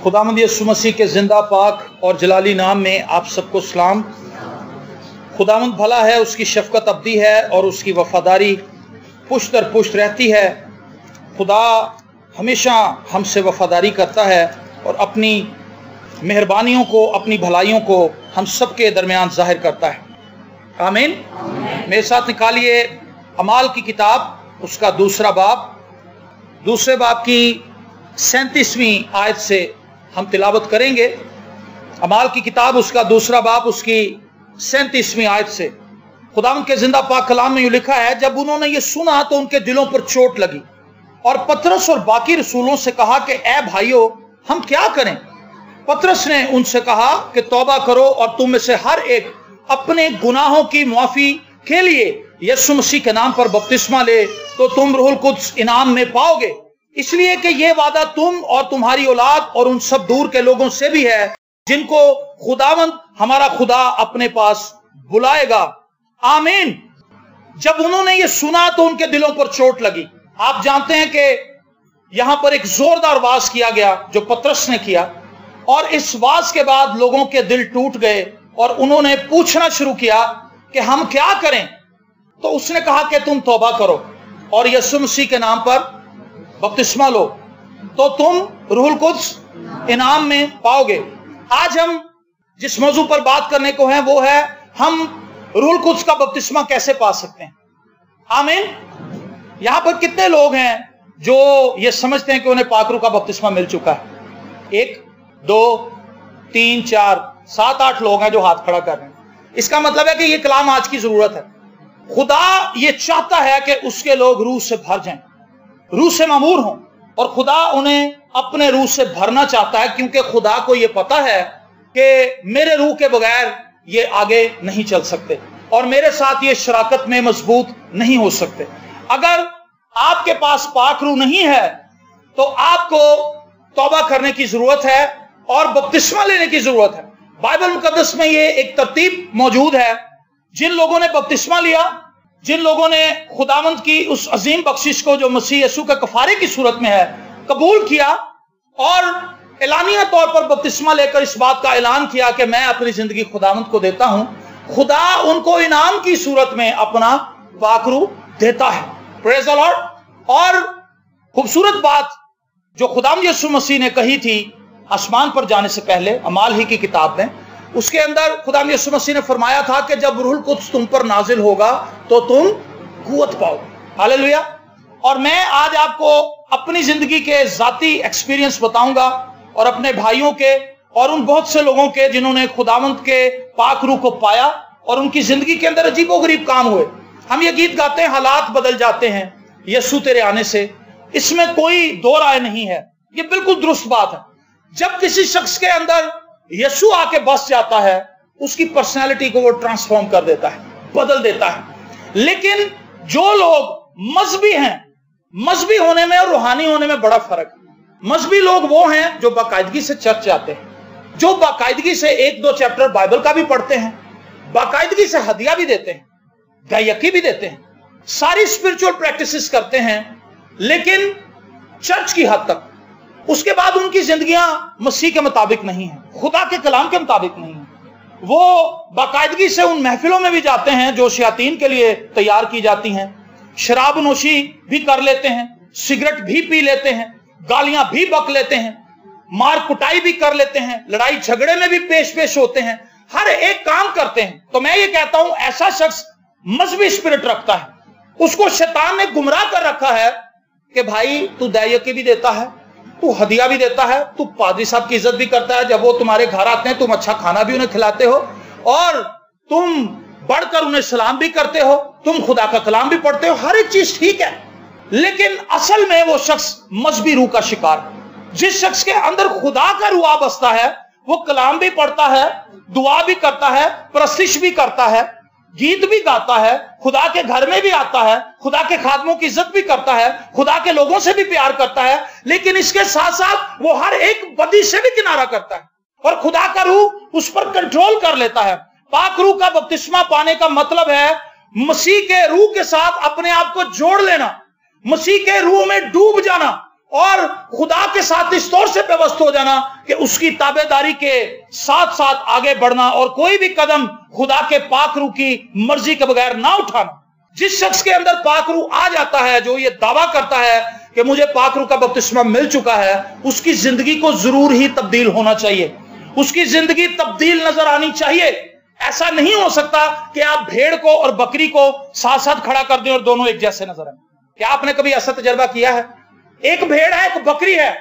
खुदावंद यीशु मसीह के जिंदा पाक और जलाली नाम में आप सबको सलाम। खुदावंद भला है, उसकी शफकत अब्दी है और उसकी वफादारी पुश्त दर पुश्त रहती है। खुदा हमेशा हमसे वफादारी करता है और अपनी मेहरबानियों को, अपनी भलाइयों को हम सबके दरमियान जाहिर करता है। आमीन। मेरे साथ निकालिए अमाल की किताब, उसका दूसरा बाब की 37वीं आयत से हम तिलावत करेंगे। अमाल की किताब, उसका दूसरा बाब, उसकी 37वीं आयत से खुदावंद के जिंदा पाक कलाम में यूं लिखा है, जब उन्होंने ये सुना तो उनके दिलों पर चोट लगी और पतरस और बाकी रसूलों से कहा कि ए भाइयों, हम क्या करें? पतरस ने उनसे कहा कि तौबा करो और तुम में से हर एक अपने गुनाहों की मुआफी के लिए यीशु मसीह के नाम पर बपतिस्मा ले, तो तुम रूहुल कुद्स इनाम में पाओगे। इसलिए कि यह वादा तुम और तुम्हारी औलाद और उन सब दूर के लोगों से भी है जिनको खुदावंद हमारा खुदा अपने पास बुलाएगा। आमीन। जब उन्होंने ये सुना तो उनके दिलों पर चोट लगी। आप जानते हैं कि यहां पर एक जोरदार वाज किया गया जो पतरस ने किया, और इस वाज के बाद लोगों के दिल टूट गए और उन्होंने पूछना शुरू किया कि हम क्या करें? तो उसने कहा कि तुम तौबा करो और यीशु मसीह के नाम पर बपतिस्मा लो, तो तुम रूहुल कुद्स इनाम में पाओगे। आज हम जिस मौजू पर बात करने को है वो है, हम रूहुल कुद्स का बपतिस्मा कैसे पा सकते हैं। आमीन। यहां पर कितने लोग हैं जो ये समझते हैं कि उन्हें पाकरू का बपतिस्मा मिल चुका है? 1 2 3 4 7 8 लोग हैं जो हाथ खड़ा कर रहे हैं। इसका मतलब है कि ये कलाम आज की जरूरत है। खुदा ये चाहता है कि उसके लोग रूह से भर जाएं, रूह से मामूर हों, और खुदा उन्हें अपने रूह से भरना चाहता है, क्योंकि खुदा को यह पता है कि मेरे रूह के बगैर ये आगे नहीं चल सकते और मेरे साथ ये शराकत में मजबूत नहीं हो सकते। अगर आपके पास पाक रूह नहीं है तो आपको तौबा करने की जरूरत है और बपतिस्मा लेने की जरूरत है। बाइबल मुकद्दस में ये एक तरतीब मौजूद है। जिन लोगों ने बपतिस्मा लिया, जिन लोगों ने खुदावंद की उस अजीम बख्शिश को जो मसीह यीशु के कफारे की सूरत में है कबूल किया और एलानिया तौर पर बपतिस्मा लेकर इस बात का ऐलान किया कि मैं अपनी जिंदगी खुदावंद को देता हूं, खुदा उनको इनाम की सूरत में अपना पाक रूह देता है। Praise the Lord. और खूबसूरत बात जो खुदावंद यीशु मसीह ने कही थी आसमान पर जाने से पहले, अमाल ही की किताब में, उसके अंदर खुदावंद यीशु मसीह ने फरमाया था कि जब रूहुल कुद्स तुम पर नाजिल होगा तो तुम कुव्वत पाओगे। हालेलुया। और मैं आज आपको अपनी जिंदगी के जाती एक्सपीरियंस बताऊंगा और अपने भाइयों के और उन बहुत से लोगों के जिन्होंने खुदावंद के पाक रूह को पाया और उनकी जिंदगी के अंदर अजीबोगरीब काम हुए। हम ये गीत गाते हैं, हालात बदल जाते हैं यीशु तेरे आने से, इसमें कोई दो राय नहीं है, ये बिल्कुल दुरुस्त बात है। जब किसी शख्स के अंदर यीशु आके बस जाता है, उसकी पर्सनैलिटी को वो ट्रांसफॉर्म कर देता है, बदल देता है। लेकिन जो लोग मजहबी हैं, मजहबी होने में और रूहानी होने में बड़ा फर्क है। मजहबी लोग वो हैं जो बाकायदगी से चर्च जाते हैं, जो बाकायदगी से 1-2 चैप्टर बाइबल का भी पढ़ते हैं, बाकायदगी से हदिया भी देते हैं, गायकी भी देते हैं, सारी स्पिरिचुअल प्रैक्टिसेस करते हैं, लेकिन चर्च की हद तक। उसके बाद उनकी जिंदगियां मसीह के मुताबिक नहीं है, खुदा के कलाम के मुताबिक नहीं है। वो बाकायदगी से उन महफिलों में भी जाते हैं जो शयातीन के लिए तैयार की जाती हैं, शराब नोशी भी कर लेते हैं, सिगरेट भी पी लेते हैं, गालियां भी बक लेते हैं, मार कुटाई भी कर लेते हैं, लड़ाई झगड़े में भी पेश होते हैं, हर एक काम करते हैं। तो मैं ये कहता हूं, ऐसा शख्स मजहबी स्पिरिट रखता है, उसको शैतान ने गुमराह कर रखा है कि भाई तू दायकी भी देता है, तू हदिया भी देता है, तू पादरी साहब की इज्जत भी करता है, जब वो तुम्हारे घर आते हैं तुम अच्छा खाना भी उन्हें खिलाते हो और तुम बढ़कर उन्हें सलाम भी करते हो, तुम खुदा का कलाम भी पढ़ते हो, हर एक चीज ठीक है। लेकिन असल में वो शख्स मजहबी रूह का शिकार। जिस शख्स के अंदर खुदा का रूह बसता है वो कलाम भी पढ़ता है, दुआ भी करता है, परस्तिश भी करता है, गीत भी गाता है, खुदा के घर में भी आता है, खुदा के खादमों की इज्जत भी करता है, खुदा के लोगों से भी प्यार करता है, लेकिन इसके साथ साथ वो हर एक बदी से भी किनारा करता है और खुदा का रूह उस पर कंट्रोल कर लेता है। पाक रूह का बपतिस्मा पाने का मतलब है मसीह के रूह के साथ अपने आप को जोड़ लेना, मसीह के रूह में डूब जाना اور خدا کے ساتھ اس طور سے پیوست ہو جانا کہ اس کی تابعداری کے ساتھ ساتھ آگے بڑھنا اور کوئی بھی قدم خدا کے پاک روح کی مرضی کے بغیر نہ اٹھانا۔ جس شخص کے اندر پاک روح آ جاتا ہے، جو یہ دعویٰ کرتا ہے کہ مجھے پاک روح کا بپتسمہ مل چکا ہے، اس کی زندگی کو ضرور ہی تبدیل ہونا چاہیے، اس کی زندگی تبدیل نظر آنی چاہیے۔ ایسا نہیں ہو سکتا کہ آپ بھیڑ کو اور بکری کو ساتھ ساتھ کھڑا کر دیں اور دونوں ایک جیسے نظر آئیں۔ کیا آپ نے کبھی ایسا تجربہ کیا ہے؟ ایک بھیڑ ہے، ایک بکری ہے،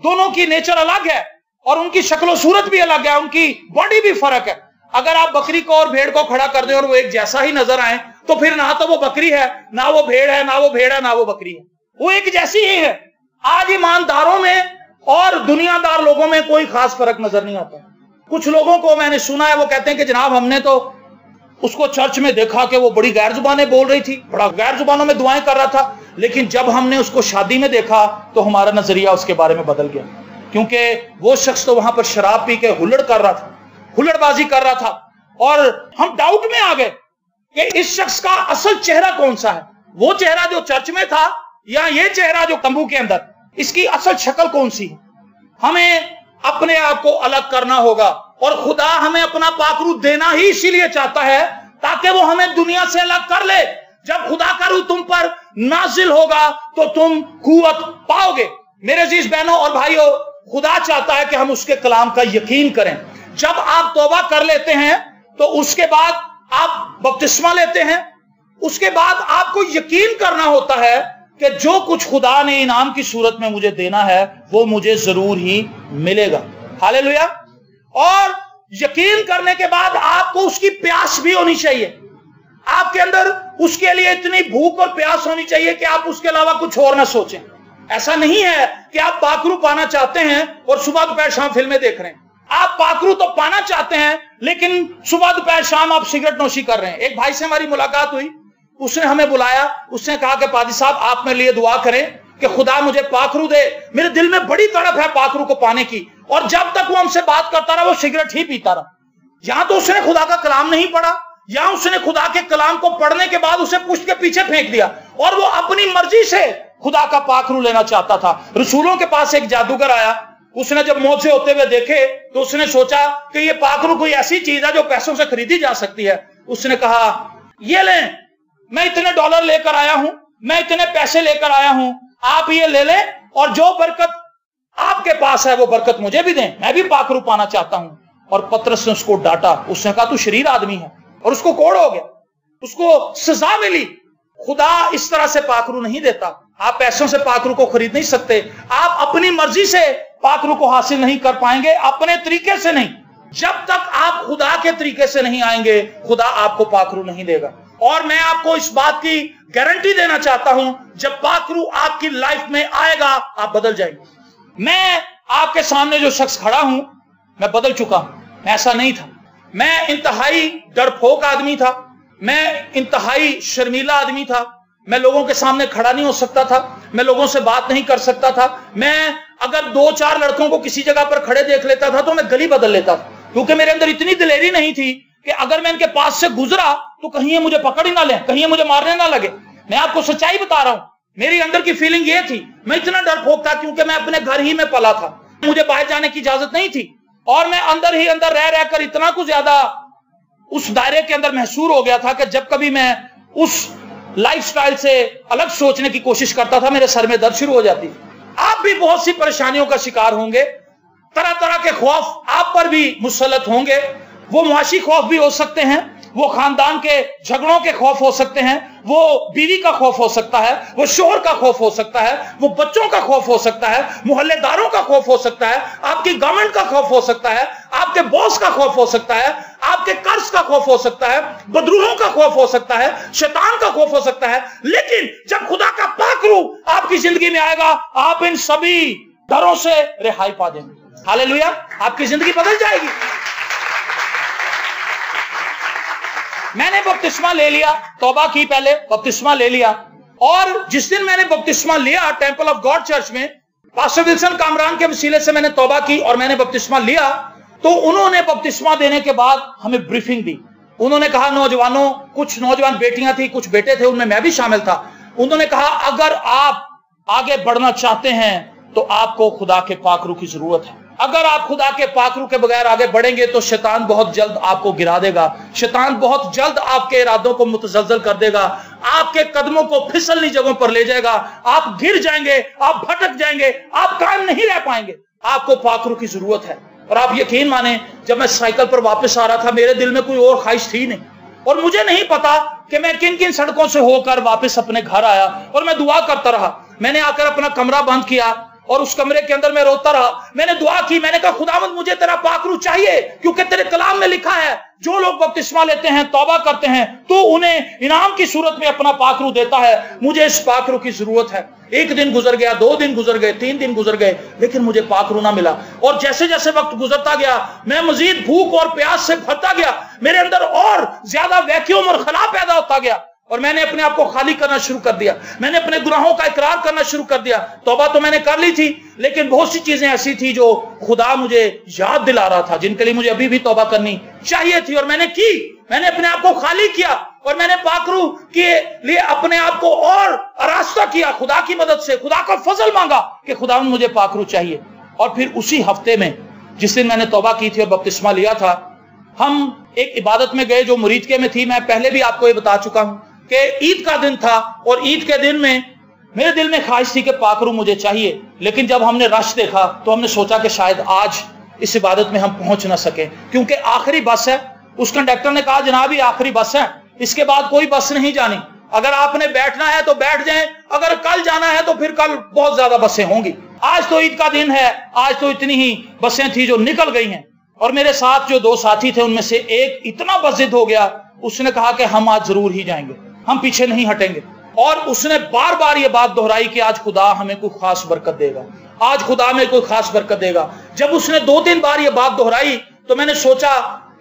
دونوں کی نیچر الگ ہے اور ان کی شکل و صورت بھی الگ ہے، ان کی باڈی بھی فرق ہے۔ اگر آپ بکری کو اور بھیڑ کو کھڑا کر دیں اور وہ ایک جیسا ہی نظر آئیں تو پھر نہ تو وہ بکری ہے، نہ وہ بھیڑ ہے، نہ وہ بھیڑ ہے، نہ وہ بکری ہے، وہ ایک جیسی ہی ہے۔ آج ایمانداروں میں اور دنیا دار لوگوں میں کوئی خاص فرق نظر نہیں آتا۔ کچھ لوگوں کو میں نے سنا ہے، وہ کہتے ہیں کہ جناب ہم نے تو اس کو چرچ میں دیکھا کہ وہ بڑی غیر زبانیں بول رہی تھی، بڑا غیر زبانوں میں دعائیں کر رہا تھا، لیکن جب ہم نے اس کو شادی میں دیکھا تو ہمارا نظریہ اس کے بارے میں بدل گیا، کیونکہ وہ شخص تو وہاں پر شراب پی کے ہلڑ کر رہا تھا، ہلڑ بازی کر رہا تھا، اور ہم ڈاؤٹ میں آ گئے کہ اس شخص کا اصل چہرہ کون سا ہے، وہ چہرہ جو چرچ میں تھا یا یہ چہرہ جو تمبو کے اندر، اس کی اصل شکل کون سی ہے۔ ہمیں اپنے آپ کو الگ کرنا ہوگا، اور خدا ہمیں اپنا پاک روح دینا ہی اسی لیے چاہتا ہے تاکہ وہ ہمیں دنیا سے الگ کر لے۔ جب خدا کا روح تم پر نازل ہوگا تو تم قوت پاؤ گے۔ میرے عزیز بہنوں اور بھائیوں، خدا چاہتا ہے کہ ہم اس کے کلام کا یقین کریں۔ جب آپ توبہ کر لیتے ہیں تو اس کے بعد آپ بپتسمہ لیتے ہیں، اس کے بعد آپ کو یقین کرنا ہوتا ہے کہ جو کچھ خدا نے انعام کی صورت میں مجھے دینا ہے وہ مجھے ضرور ہی ملے گا۔ ہاللیلویا۔ اور یقین کرنے کے بعد آپ کو اس کی پیاس بھی ہونی چاہیے، آپ کے اندر اس کے لیے اتنی بھوک اور پیاس ہونی چاہیے کہ آپ اس کے علاوہ کچھ اور نہ سوچیں۔ ایسا نہیں ہے کہ آپ پاک روح پانا چاہتے ہیں اور صبح دوپہر شام فلمیں دیکھ رہے ہیں۔ آپ پاک روح تو پانا چاہتے ہیں لیکن صبح دوپہر شام آپ سگریٹ نوشی کر رہے ہیں۔ ایک بھائی سے ہماری ملاقات ہوئی، اس نے ہمیں بلایا، اس نے کہا کہ پادری صاحب آپ میرے لیے دعا کریں کہ خدا مجھے پاک روح دے۔ میرے دل میں بڑی تڑپ ہے پاک روح کو پانے کی، اور جب تک وہ ہم سے بات کرتا رہا وہ سگریٹ ہی پیتا رہا۔ یہاں تو اس نے خدا کا کلام نہیں پڑھا، یہاں اس نے خدا کے کلام کو پڑھنے کے بعد اسے پشت کے پیچھے پھینک دیا، اور وہ اپنی مرضی سے خدا کا پاک روح لینا چاہتا تھا۔ رسولوں کے پاس ایک جادوگر آیا، اس نے جب موت سے ہوتے ہوئے دیکھے تو اس نے سوچا کہ یہ پاک روح کوئی ایسی چیز ہے جو پیسوں سے خریدی جا سکتی ہے۔ اس نے کہا یہ لیں، میں اتنے ڈالر لے کر آیا ہوں، میں اتنے پیسے لے کر آیا ہوں، آپ یہ لے لیں اور جو برکت آپ کے پاس ہے وہ برکت مجھے بھی دیں، میں بھی پاک روح پانا چاہتا ہوں۔ اور پترس نے اس کو ڈانٹا، اس نے کہا تو شریر آدمی ہے، اور اس کو کوڑ ہو گیا، اس کو سزا ملی۔ خدا اس طرح سے پاک روح نہیں دیتا، آپ پیسوں سے پاک روح کو خرید نہیں سکتے، آپ اپنی مرضی سے پاک روح کو حاصل نہیں کر پائیں گے، اپنے طریقے سے نہیں۔ جب تک آپ خدا کے طریقے سے نہیں آئیں گے خدا آپ کو پاک روح نہیں دے گا۔ اور میں آپ کو اس بات کی گارنٹی دینا چاہتا ہوں، جب پاک روح آپ کی لائف میں آئے گا آپ بدل جائیں گے۔ میں آپ کے سامنے جو شخص کھڑا ہوں میں بدل چکا ہوں، میں ایسا نہیں تھا۔ میں انتہائی ڈرپھوک آدمی تھا، میں انتہائی شرمیلا آدمی تھا، میں لوگوں کے سامنے کھڑا نہیں ہو سکتا تھا، میں لوگوں سے بات نہیں کر سکتا تھا۔ میں اگر 2-4 لڑکوں کو کسی جگہ پر کھڑے دیکھ لیتا تھا تو میں گلی بدل لیتا تھا، کیونکہ میرے اندر اتنی دلیری نہیں تھی کہ اگر میں ان کے پاس سے گزرا تو کہیں یہ مجھے پکڑ ہی نہ لیں، کہیں یہ مجھے مارنے نہ لگے۔ میں آپ کو سچائی بتا رہا ہوں، میری اندر کی فیلنگ یہ تھی۔ میں اتنا ڈرپھوک تھا کیونکہ میں اپنے گھر ہی میں پلا تھا، مجھے باہر جانے کی اجازت نہیں تھی، اور میں اندر ہی اندر رہ کر اتنا کچھ زیادہ اس دائرے کے اندر محصور ہو گیا تھا کہ جب کبھی میں اس لائف سٹائل سے الگ سوچنے کی کوشش کرتا تھا میرے سر میں درد شروع ہو جاتی۔ آپ بھی بہت سی پریشانیوں کا شکار ہوں گے، طرح طرح کے خوف آپ پر بھی مسلط ہوں گے۔ وہ معاشی خوف بھی ہو سکتے ہیں، وہ خاندان کے جھگڑوں کے خوف ہو سکتے ہیں، وہ بیوی کا خوف ہو سکتا ہے، وہ شوہر کا خوف ہو سکتا ہے، وہ بچوں کا خوف ہو سکتا ہے، محلے داروں کا خوف ہو سکتا ہے، آپ کی گورنمنٹ کا خوف ہو سکتا ہے، آپ کے باس کا خوف ہو سکتا ہے، آپ کے قرض کا خوف ہو سکتا ہے، بدروحوں کا خوف ہو سکتا ہے، شیطان کا خوف ہو سکتا ہے۔ لیکن جب خدا کا پاک روح آپ کی زندگی میں آئے گا آپ ان سبھی ڈروں سے رہائی پا دیں گے۔ ہاللیلویا، آپ کی زندگی بدل جائے گی۔ میں نے بپتسمہ لے لیا، توبہ کی، پہلے بپتسمہ لے لیا، اور جس دن میں نے بپتسمہ لیا ٹیمپل آف گاڈ چرچ میں پاسٹر ولسن کامران کے وسیلے سے میں نے توبہ کی اور میں نے بپتسمہ لیا، تو انہوں نے بپتسمہ دینے کے بعد ہمیں بریفنگ دی۔ انہوں نے کہا نوجوانوں، کچھ نوجوان بیٹیاں تھیں، کچھ بیٹے تھے، ان میں بھی شامل تھا۔ انہوں نے کہا اگر آپ آگے بڑھنا چاہتے ہیں तो आपको खुदा के पाक रूह की जरूरत है। अगर आप खुदा के पाक रूह के बगैर आगे बढ़ेंगे तो शैतान बहुत जल्द आपको गिरा देगा, शैतान बहुत जल्द आपके इरादों को मुतजल्जल कर देगा, आपके कदमों को फिसलनी जगहों पर ले जाएगा, आप गिर जाएंगे, आप भटक जाएंगे, आप कायम नहीं रह पाएंगे। आपको पाक रूह की जरूरत है। और आप यकीन माने, जब मैं साइकिल पर वापस आ रहा था, मेरे दिल में कोई और ख्वाहिश थी नहीं, और मुझे नहीं पता कि मैं किन किन सड़कों से होकर वापस अपने घर आया, और मैं दुआ करता रहा। मैंने आकर अपना कमरा बंद किया और उस कमरे के अंदर मैं रोता रहा। मैंने दुआ की, मैंने कहा खुदावंद मुझे तेरा पाक रूह चाहिए, क्योंकि तेरे कलाम में लिखा है जो लोग बपतिस्मा लेते हैं, तौबा करते हैं, तो उन्हें इनाम की सूरत में अपना पाक रूह देता है। मुझे इस पाक रूह की जरूरत है। एक दिन गुजर गया, 2 दिन गुजर गए, 3 दिन गुजर गए, लेकिन मुझे पाक रूह ना मिला। और जैसे जैसे वक्त गुजरता गया, मैं मजीद भूख और प्यास से भरता गया, मेरे अंदर और ज्यादा वैक्यूम और खला पैदा होता गया, और मैंने अपने आप को खाली करना शुरू कर दिया। मैंने अपने गुनाहों का इकरार करना शुरू कर दिया। तौबा तो मैंने कर ली थी, लेकिन बहुत सी चीजें ऐसी थी जो खुदा मुझे याद दिला रहा था, जिनके लिए मुझे अभी भी तौबा करनी चाहिए थी, और मैंने की। मैंने अपने आप को खाली किया और मैंने पाक रूह के लिए अपने आप को और आरास्ता किया, खुदा की मदद से खुदा का फजल मांगा कि खुदा मुझे पाक रूह चाहिए। और फिर उसी हफ्ते में जिस दिन मैंने तौबा की थी और बपतिस्मा लिया था, हम एक इबादत में गए जो मुरीदके में थी। मैं पहले भी आपको ये बता चुका हूं कि ईद का दिन था, और ईद के दिन में मेरे दिल में ख्वाहिश थी कि पाक रूह मुझे चाहिए। लेकिन जब हमने रश देखा तो हमने सोचा कि शायद आज इस इबादत में हम पहुंच ना सके, क्योंकि आखिरी बस है। उस कंडक्टर ने कहा जनाब ये आखिरी बस है, इसके बाद कोई बस नहीं जानी, अगर आपने बैठना है तो बैठ जाएं, अगर कल जाना है तो फिर कल बहुत ज्यादा बसें होंगी। आज तो ईद का दिन है, आज तो इतनी ही बसें थी जो निकल गई हैं। और मेरे साथ जो 2 साथी थे उनमें से एक इतना बज़िद हो गया, उसने कहा कि हम आज जरूर ही जाएंगे, हम पीछे नहीं हटेंगे। और उसने बार बार ये बात दोहराई कि आज खुदा हमें कोई खास बरकत देगा, आज खुदा हमें कोई खास बरकत देगा। जब उसने 2-3 बार ये बात दोहराई तो मैंने सोचा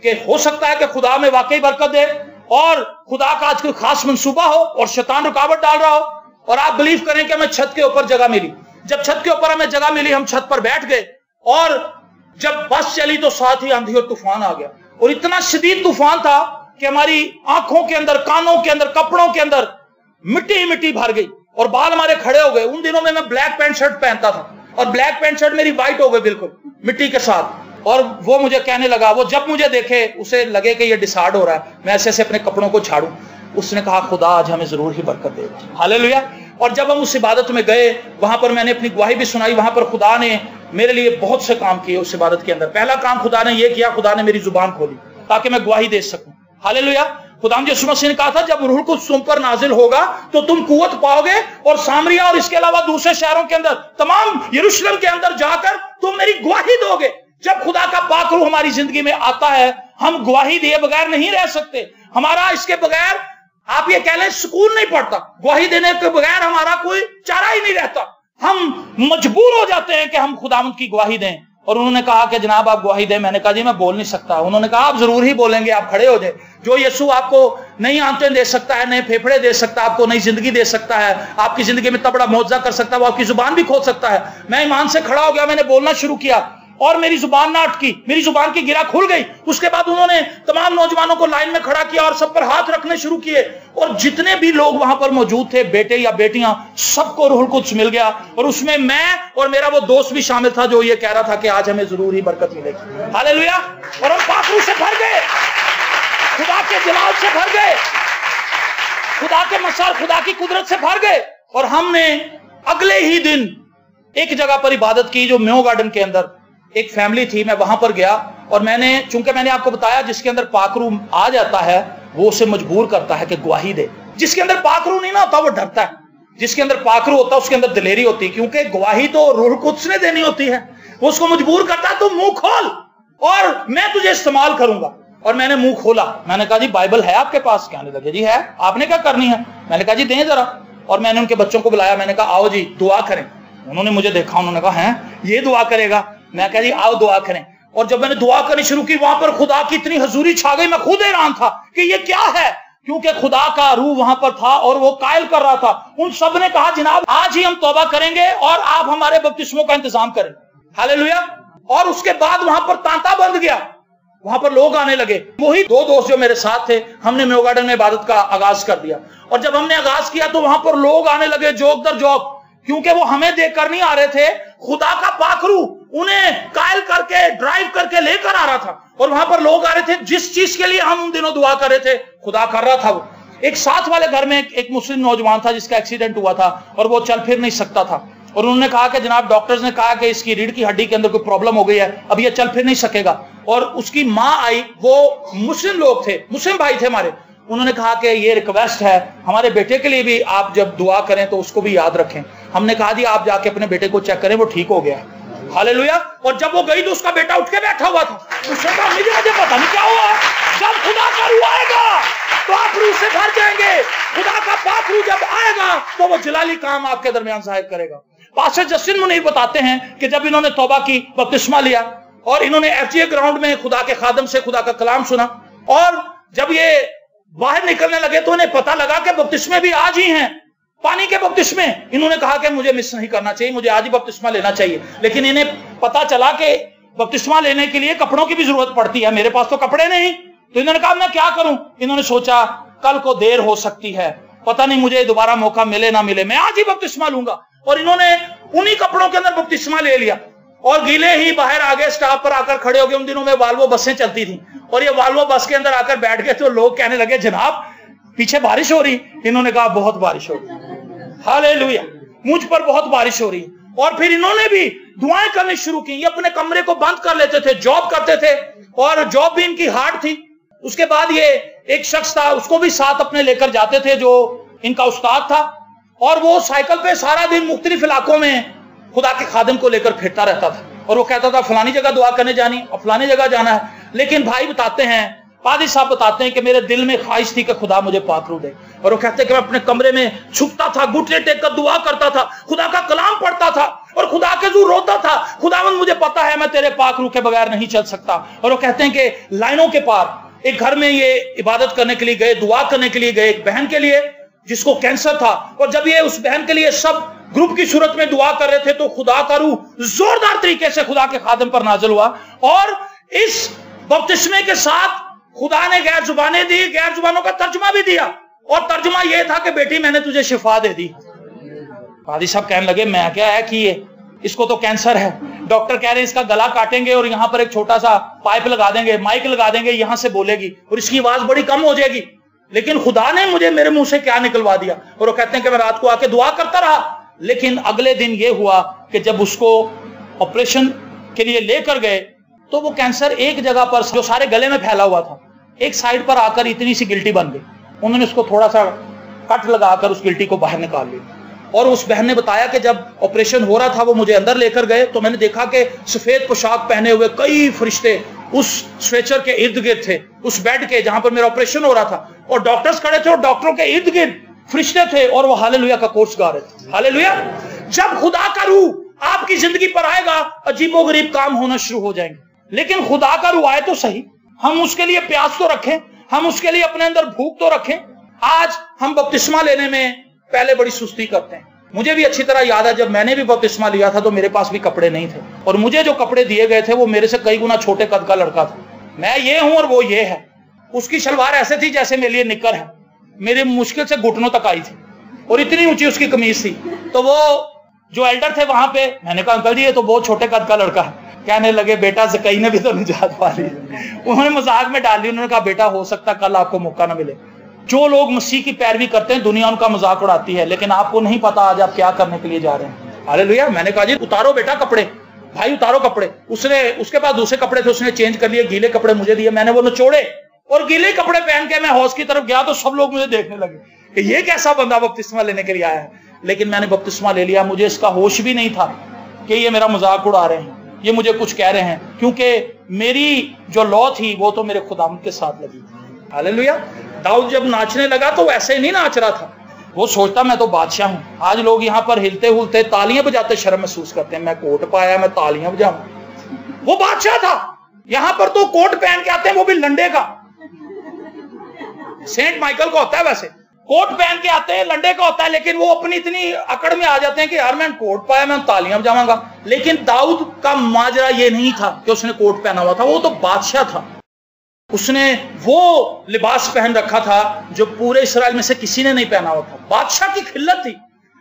कि हो सकता है कि खुदा हमें वाकई बरकत दे, और खुदा का आज कोई खास मंसूबा हो, और शैतान रुकावट डाल रहा हो। और आप बिलीव करें कि हमें छत के ऊपर जगह मिली। जब छत के ऊपर हमें जगह मिली, हम छत पर बैठ गए, और जब बस चली तो साथ ही आंधी और तूफान आ गया। और इतना शदीद तूफान था कि हमारी आंखों के अंदर, कानों के अंदर, कपड़ों के अंदर मिट्टी ही मिट्टी भर गई, और बाल हमारे खड़े हो गए। उन दिनों में मैं ब्लैक पैंट शर्ट पहनता था, और ब्लैक पैंट शर्ट मेरी व्हाइट हो गई बिल्कुल मिट्टी के साथ। और वो मुझे कहने लगा, वो जब मुझे देखे उसे लगे कि ये डिसार्ड हो रहा है, मैं ऐसे ऐसे अपने कपड़ों को झाड़ूं। उसने कहा खुदा आज हमें जरूर ही बरकत देगा। हालेलुया। और जब हम उस इबादत में गए, वहां पर मैंने अपनी गवाही भी सुनाई। वहां पर खुदा ने मेरे लिए बहुत से काम किए उस इबादत के अंदर। पहला काम खुदा ने यह किया, खुदा ने मेरी जुबान खोली ताकि मैं गवाही दे सकूं। हालेलुया। खुदा यीशु मसीह ने कहा था जब रूह कुद्स तुम पर नाजिल होगा तो तुम कुव्वत पाओगे, और सामरिया और इसके अलावा दूसरे शहरों के अंदर, तमाम यरूशलेम के अंदर जाकर तुम मेरी गवाही दोगे। जब खुदा का पाक रूह हमारी जिंदगी में आता है, हम गवाही दिए बगैर नहीं रह सकते। हमारा इसके बगैर, आप ये कह लें, सुकून नहीं पड़ता। गवाही देने के बगैर हमारा कोई चारा ही नहीं रहता। हम मजबूर हो जाते हैं कि हम खुदावंद की गवाही दें। और उन्होंने कहा कि जनाब आप गवाही दें। मैंने कहा जी मैं बोल नहीं सकता। उन्होंने कहा आप जरूर ही बोलेंगे, आप खड़े हो जाए। जो यीशु आपको नई आंखें दे सकता है, नए फेफड़े दे सकता है, आपको नई जिंदगी दे सकता है, आपकी जिंदगी में तबड़ा मौजजा कर सकता है, वो आपकी जुबान भी खोल सकता है। मैं ईमान से खड़ा हो गया, मैंने बोलना शुरू किया, और मेरी जुबान ना अटकी, मेरी जुबान की गिरा खुल गई। उसके बाद उन्होंने तमाम नौजवानों को लाइन में खड़ा किया और सब पर हाथ रखने शुरू किए, और जितने भी लोग वहां पर मौजूद थे, बेटे या बेटियां, सबको रूहुल कुद्स मिल गया। और उसमें मैं और मेरा वो दोस्त भी शामिल था जो ये कह रहा था कि आज हमें जरूर ही बरकत मिलेगी। हालेलुया। और हम पाक रूह से भर गए, खुदा के जलाल से भर गए, खुदा के मसाल, खुदा की कुदरत से भर गए। और हमने अगले ही दिन एक जगह पर इबादत की जो म्यो गार्डन के अंदर एक फैमिली थी। मैं वहां पर गया, और चूंकि मैंने आपको बताया जिसके अंदर पाक रूह आ जाता है वो उसे मजबूर करता है कि गवाही दे। जिसके अंदर पाक रूह नहीं ना होता वो डरता है, जिसके अंदर पाक रूह होता है उसके अंदर दिलेरी होती है, क्योंकि गवाही तो रूह कुद्स ने देनी होती है। वो उसको मजबूर करता है, तुम मुंह खोल और मैं तुझे इस्तेमाल करूंगा। और मैंने मुंह खोला, मैंने कहा जी बाइबल है आपके पास? कहने लगे जी है। आपने क्या करनी है? मैंने कहा जी दें जरा। और मैंने उनके बच्चों को बुलाया, मैंने कहा आओ जी दुआ करें। उन्होंने मुझे देखा, उन्होंने कहा हैं ये दुआ करेगा? मैं कहा जी आओ दुआ करें। और जब मैंने दुआ करनी शुरू की, वहां पर खुदा की इतनी हजूरी छा गई, मैं खुद हैरान था कि ये क्या है, क्योंकि खुदा का रूह वहां पर था और वो कायल कर रहा था। उन सब ने कहा जनाब आज ही हम तौबा करेंगे और आप हमारे बपतिस्मों का इंतजाम करें। हालेलुया। और उसके बाद वहां पर तांता बंद गया, वहां पर लोग आने लगे। वही 2 दोस्त जो मेरे साथ थे, हमने म्यो गार्डन में इबादत का आगाज कर दिया। और जब हमने आगाज किया तो वहां पर लोग आने लगे जोक दर जोक, क्योंकि वो हमें देखकर नहीं आ रहे थे, خدا کا پاک روح انہیں قائل کر کے ڈرائیو کر کے لے کر آ رہا تھا، اور وہاں پر لوگ آ رہے تھے جس چیز کے لیے ہم ان دنوں دعا کر رہے تھے خدا کر رہا تھا۔ وہ ایک ساتھ والے گھر میں ایک مسلم نوجوان تھا جس کا ایکسیڈنٹ ہوا تھا اور وہ چل پھر نہیں سکتا تھا، اور انہوں نے کہا کہ جناب ڈاکٹرز نے کہا کہ اس کی ریڑھ کی ہڈی کے اندر کوئی پرابلم ہو گئی ہے، اب یہ چل پھر نہیں سکے گا۔ اور اس کی ماں آئی، وہ مسلم لوگ تھے، مسلم بھائی تھے ہمارے، انہوں نے کہا کہ یہ ریکویسٹ ہے ہمارے بیٹے کے لیے بھی آپ جب دعا کریں تو اس کو بھی یاد رکھیں۔ ہم نے کہا جی آپ جا کے اپنے بیٹے کو چیک کریں، وہ ٹھیک ہو گیا۔ ہاللیلویا۔ اور جب وہ گئی تو اس کا بیٹا اٹھ کے بیٹھا ہوا تھا، اس نے کہا مجھے پتا نہیں کیا ہوا، جب خدا کا روح آئے گا تو آپ روح سے بھر جائیں گے، خدا کا پاک روح جب آئے گا تو وہ جلالی کام آپ کے درمیان ظاہر کرے گا۔ پاسٹر جسٹن منیر بتاتے ہیں کہ جب انہوں نے توبہ کی، بپتسمہ لیا، اور انہوں نے ایف جی اے گراؤنڈ میں خدا کے خادم سے خدا کا کلام سنا، اور جب یہ باہر نکلنے لگے تو انہیں پتا لگا کہ بپتسمے بھی آج ہی ہیں، پانی کے بپتسمے۔ انہوں نے کہا کہ مجھے مس نہیں کرنا چاہیے، مجھے آج ہی بپتسمہ لینا چاہیے، لیکن انہیں پتا چلا کہ بپتسمہ لینے کے لیے کپڑوں کی بھی ضرورت پڑتی ہے، میرے پاس تو کپڑے نہیں۔ تو انہوں نے کہا میں کیا کروں؟ انہوں نے سوچا کل کو دیر ہو سکتی ہے، پتہ نہیں مجھے دوبارہ موقع ملے نہ ملے، میں آج ہی بپتسمہ لوں گا۔ اور انہوں نے انہی کپڑوں کے اندر بپتسمہ لے لیا، اور گیلے ہی باہر آگے سٹاپ پر آ کر کھڑے ہو گئے۔ ان دنوں میں والوو بسیں چلتی تھیں، اور یہ والوو بس کے اندر آ کر بیٹھ گئے تو لوگ کہنے لگے جناب پیچھے بارش ہو رہی۔ انہوں نے کہا بہت بارش ہو رہی، ہاللیلویا، مجھ پر بہت بارش ہو رہی۔ اور پھر انہوں نے بھی دعائیں کرنی شروع کی۔ یہ اپنے کمرے کو بند کر لیتے تھے، جاب کرتے تھے، اور جاب بھی ان کی ہارڈ تھی۔ اس کے بعد یہ ایک شخص تھا، اس کو بھی ساتھ اپنے لے کر جاتے تھے جو ان کا استاد تھا، اور وہ سائیکل پہ سارا دن مختلف علاقوں میں خدا کے خادم کو لے کر پھرتا رہتا تھا، اور وہ کہتا تھا فلانی جگہ دعا کرنے جانی اور فلانی جگہ جانا ہے۔ لیکن بھائی بتاتے ہیں، پادری صاحب بتاتے ہیں کہ میرے دل میں خواہش تھی کہ خدا مجھے پاک روح دے، اور وہ کہتے ہیں کہ میں اپنے کمرے میں چھپتا تھا، گھٹنے ٹیک کر دعا کرتا تھا، خدا کا کلام پڑھتا تھا، اور خدا کے حضور روتا تھا، خداوند مجھے پتا ہے میں تیرے پاک روح کے بغیر نہیں چل سکتا۔ اور وہ کہتے ہیں کہ لائنوں کے پار ایک گھر میں یہ عبادت کرنے کے لیے گئے، دعا کرنے کے لیے گئے ایک بہن کے لیے جس کو کینسر تھا، اور جب یہ اس بہن کے لیے سب گروپ کی صورت میں دعا کر رہے تھے تو خدا کا روح زوردار طریقے سے خدا کے خادم پر نازل ہوا، اور اس بپتسمے کے ساتھ خدا نے غیر زبانیں دی، غیر زبانوں کا ترجمہ بھی دیا، اور ترجمہ یہ تھا کہ بیٹی میں نے تجھے شفا دے دی۔ قاضی صاحب کہنے لگے میں کیا ہے کہ یہ اس کو تو کینسر ہے، ڈاکٹر کہہ رہے ہیں اس کا گلا کاٹیں گے اور یہاں پر ایک چھوٹا سا پائپ لگا دیں گے، مائک لگا دیں گے، یہاں سے بولے گی اور اس کی آواز بڑی کم ہو جائے گی، لیکن خدا نے مجھے میرے منہ سے کیا نکلوا دیا۔ اور وہ کہتے ہیں کہ میں رات کو آ کے دعا کرتا رہا، لیکن اگلے دن یہ ہوا کہ جب اس کو آپریشن کے لیے لے کر گئے تو وہ کینسر ایک جگہ پر جو سارے گلے میں پھیلا ہوا تھا ایک سائڈ پر آ کر اتنی سی گلٹی بن گئی۔ انہوں نے اس کو تھوڑا سا کٹ لگا کر اس گلٹی کو باہر نکال لی، اور اس بہن نے بتایا کہ جب آپریشن ہو رہا تھا وہ مجھے اندر لے کر گئے تو میں نے دیکھا کہ سفید پوشاک پہنے ہوئے کئی فرشتے اس اسٹریچر کے ارد گرد تھے، اس بیڈ کے جہاں پر میرا آپریشن ہو رہا تھا، اور ڈاکٹرز کھڑے تھے اور ڈاکٹروں کے ارد گرد فرشتے تھے، اور وہ ہاللیلویا کا کورس گا رہے تھے۔ ہاللیلویا۔ جب خدا کا روح آپ کی زندگی پر آئے گا عجیب و غریب کام ہونا شروع ہو جائیں گے، لیکن خدا کا روح آئے تو صحیح، ہم اس کے لیے پیاس تو رکھیں، ہم اس کے لیے اپنے اندر بھوک تو رکھیں۔ آج ہم بپتسمہ لینے میں پہلے بڑی سستی کرتے ہیں۔ مجھے بھی اچھی طرح یاد ہے جب میں نے بھی بپتسمہ لیا تھا تو میرے پاس بھی کپڑے نہیں تھے، اور مجھے جو کپڑے دیے گئے تھے وہ میرے سے کئی گنا چھوٹے قد کا لڑکا تھا، میں یہ ہوں اور وہ یہ ہے۔ اس کی شلوار ایسے تھی جیسے میرے لیے نکر ہے، میرے مشکل سے گھٹنوں تک آئی تھی، اور اتنی اونچی اس کی قمیض تھی۔ تو وہ جو ایلڈر تھے وہاں پہ، میں نے کہا انکل جی یہ تو بہت چھوٹے قد کا لڑکا ہے۔ کہنے لگے بیٹا زکی نے بھی تو نجات پا لی۔ انہوں نے مذاق میں ڈال لی، انہوں نے کہا بیٹا ہو سکتا کل آپ کو موقع نہ ملے۔ جو لوگ مسیح کی پیروی کرتے ہیں دنیا ان کا مذاق اڑاتی ہے، لیکن آپ کو نہیں پتا آج آپ کیا کرنے کے لیے جا رہے ہیں۔ ہاللیلویا۔ میں نے کہا جی اتارو بیٹا کپڑے، بھائی اتارو کپڑے۔ اس کے پاس دوسرے کپڑے تھے، اس نے چینج کر لیے، گیلے کپڑے مجھے دیے، میں نے وہ نچوڑے اور گیلے کپڑے پہن کے میں ہاؤس کی طرف گیا تو سب لوگ مجھے دیکھنے لگے کہ یہ کیسا بندہ بپتسمہ لینے کے لیے آیا ہے۔ لیکن میں نے بپتسمہ لے لیا، مجھے اس کا ہوش بھی نہیں تھا کہ یہ میرا مذاق اڑا رہے ہیں، یہ مجھے کچھ کہہ رہے ہیں، کیونکہ میری جو لو تھی وہ تو میرے خداوند کے ساتھ لگی تھی۔ ہاللیلویا۔ داؤد جب ناچنے لگا تو ایسے ہی نہیں ناچ رہا تھا، وہ سوچتا میں تو بادشاہ ہوں۔ آج لوگ یہاں پر ہلتے ہلتے تالیاں بجاتے شرم محسوس کرتے ہیں، میں کوٹ پایا میں تالیاں بجاؤں۔ وہ بادشاہ تھا، یہاں پر تو کوٹ پہن کے آتے ہیں، وہ بھی لنڈے کا، سینٹ مائیکل کا ہوتا ہے ویسے، کوٹ پہن کے آتے ہیں لنڈے کا ہوتا ہے، لیکن وہ اپنی اتنی اکڑ میں آ جاتے ہیں کہ یار میں کوٹ پایا میں تالیاں بجاؤں گا۔ لیکن داؤد کا ماجرا یہ نہیں تھا کہ اس نے کوٹ پہنا ہوا تھا، وہ تو بادشاہ تھا، اس نے وہ لباس پہن رکھا تھا جو پورے اسرائیل میں سے کسی نے نہیں پہنا ہوا تھا، بادشاہ کی خلت تھی۔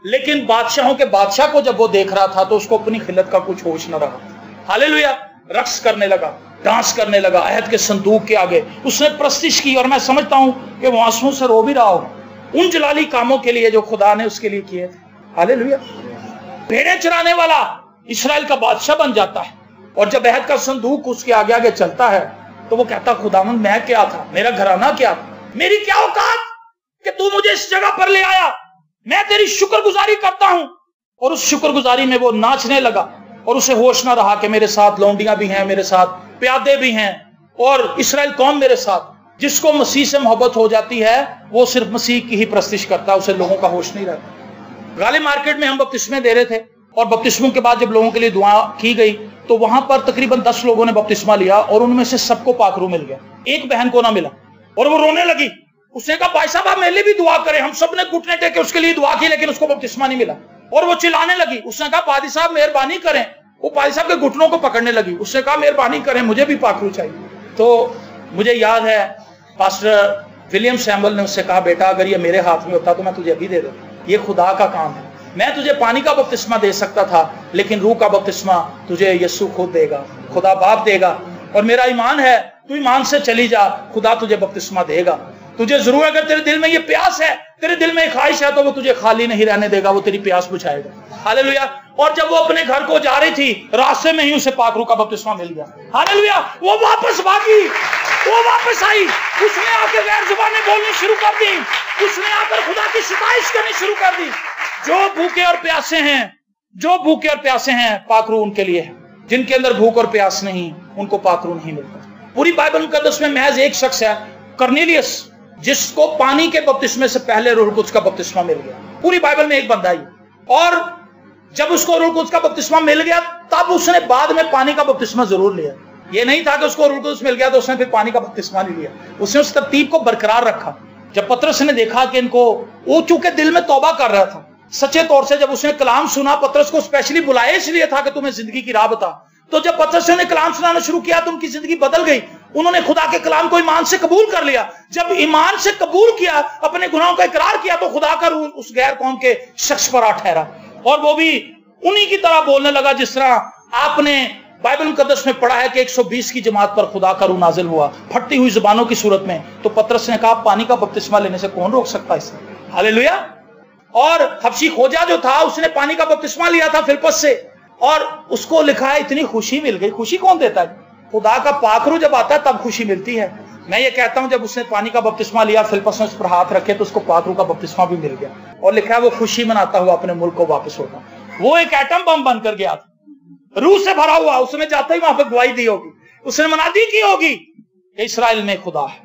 लेकिन बादशाहों के बादशाह को जब वो देख रहा था तो उसको अपनी खिलत का कुछ होश न रहा। हालेलुया। रक्स करने लगा, डांस करने लगा अहद के संदूक के आगे, उसने प्रस्तिश की। और मैं समझता हूं कि वो आंसुओं से रो भी रहा होगा उन जलाली कामों के लिए जो खुदा ने उसके लिए किए थे। हालेलुया। भेड़ें चराने वाला इस्राएल का बादशाह बन जाता है, और जब अहद का संदूक उसके आगे आगे चलता है तो वो कहता, खुदावंद मैं क्या था, मेरा घराना क्या था, मेरी क्या औकात कि तू मुझे इस जगह पर ले आया। मैं तेरी शुक्रगुजारी करता हूं। और उस शुक्रगुजारी में वो नाचने लगा, और उसे होश ना रहा कि मेरे साथ लौंडियां भी हैं, मेरे साथ प्यादे भी हैं, और इस्राएल कौम मेरे साथ। जिसको मसीह से मोहब्बत हो जाती है वो सिर्फ मसीह की ही प्रस्तिश करता है, उसे लोगों का होश नहीं रहता। गाले मार्केट में हम बपतिस्मे दे रहे थे, और बपतिस्मों के बाद जब लोगों के लिए दुआ की गई तो वहां पर तकरीबन 10 लोगों ने बपतिस्मा लिया, और उनमें से सबको पाकरू मिल गया, एक बहन को ना मिला। और वो रोने लगी। उसने कहा, भाई साहब आप मेरे लिए भी दुआ करें। हम सब ने घुटने टेके उसके लिए दुआ की, लेकिन उसको बपतिस्मा नहीं मिला। और वो चिल्लाने लगी। उसने कहा, पादी साहब मेहरबानी करें। वो पादी साहब के घुटनों को पकड़ने लगी। उसने कहा, मेहरबानी करें, मुझे भी पाकरू चाहिए। तो मुझे याद है पास्टर विलियम सैमुअल ने उससे कहा, बेटा अगर ये मेरे हाथ में होता तो मैं तुझे अभी दे देता। ये खुदा का काम है। मैं तुझे पानी का बपतिस्मा दे सकता था, लेकिन रूह का बपतिस्मा तुझे यीशु खुद देगा, खुदा बाप देगा। और मेरा ईमान है, तू ईमान से चली जा, खुदा तुझे बपतिस्मा देगा। तुझे जरूर, अगर तेरे दिल में ये प्यास है, तेरे दिल में ख्वाहिश है, तो वो तुझे खाली नहीं रहने देगा, वो तेरी प्यास बुझाएगा। हालेलुया। और जब वो अपने घर को जा रही थी, रास्ते में ही उसे पाकरू का बपतिस्मा मिल गया। हालेलुया। वो वापस भागी, वो वापस आई, उसने आकर गैर जुबानें बोलनी शुरू कर दी, उसने आकर खुदा की सिताइश करनी शुरू कर दी। जो भूखे और प्यासे हैं, जो भूखे और प्यासे हैं, पाकरू उनके लिए है। जिनके अंदर भूख और प्यास नहीं, उनको पाकरू नहीं मिलता। पूरी बाइबल मुकद्दस में महज एक शख्स है, कर्नेलियस, जिसको पानी के बपतिस्मे से पहले रूह कुद्स का बपतिस्मा मिल गया। पूरी बाइबल में एक बंदा ही। और जब उसको रूह कुद्स का बपतिस्मा मिल गया, तब उसने बाद में पानी का बपतिस्मा जरूर लिया। ये नहीं था कि उसको रूह कुद्स मिल गया तो उसने फिर पानी का बपतिस्मा नहीं लिया। उसने उस तरतीब को बरकरार रखा। जब पतरस ने देखा कि इनको, वो चूंकि दिल में तौबा कर रहा था सच्चे तौर से, जब उसने कलाम सुना, पतरस को स्पेशली बुलाया इसलिए था कि तुम्हें जिंदगी की राह बता। तो जब पतरस ने कलाम सुनाना शुरू किया तो उनकी जिंदगी बदल गई। उन्होंने खुदा के कलाम को ईमान से कबूल कर लिया। जब ईमान से कबूल किया, अपने गुनाहों का इकरार किया, तो खुदा का रूह उस गैर कौम के शख्स पर आ ठहरा, और वो भी उन्हीं की तरह बोलने लगा जिस तरह आपने बाइबल मुकद्दस में पढ़ा है कि 120 की जमात पर खुदा का रूह नाजिल हुआ, फटती हुई जुबानों की सूरत में। तो पतरस ने कहा, पानी का बपतिस्मा लेने से कौन रोक सकता है इसे। हालेलुया। और हबशी खोजा जो था, उसने पानी का बपतिस्मा लिया था फिलिप्पस से, और उसको लिखा है इतनी खुशी मिल गई। खुशी कौन देता है? खुदा का पाकरू जब आता है तब खुशी मिलती है। मैं ये कहता हूं, जब उसने पानी का बपतिस्मा लिया, फिलिप्पस ने उस पर हाथ रखे, तो उसको पाकरू का बपतिस्मा भी मिल गया। और लिखा है वो खुशी मनाता हुआ अपने मुल्क को वापस होगा। वो एक एटम बम बनकर गया था, रूह से भरा हुआ। उसने जाते ही वहां पर गवाही दी होगी, उसने मनादी की होगी कि इस्राएल में खुदा है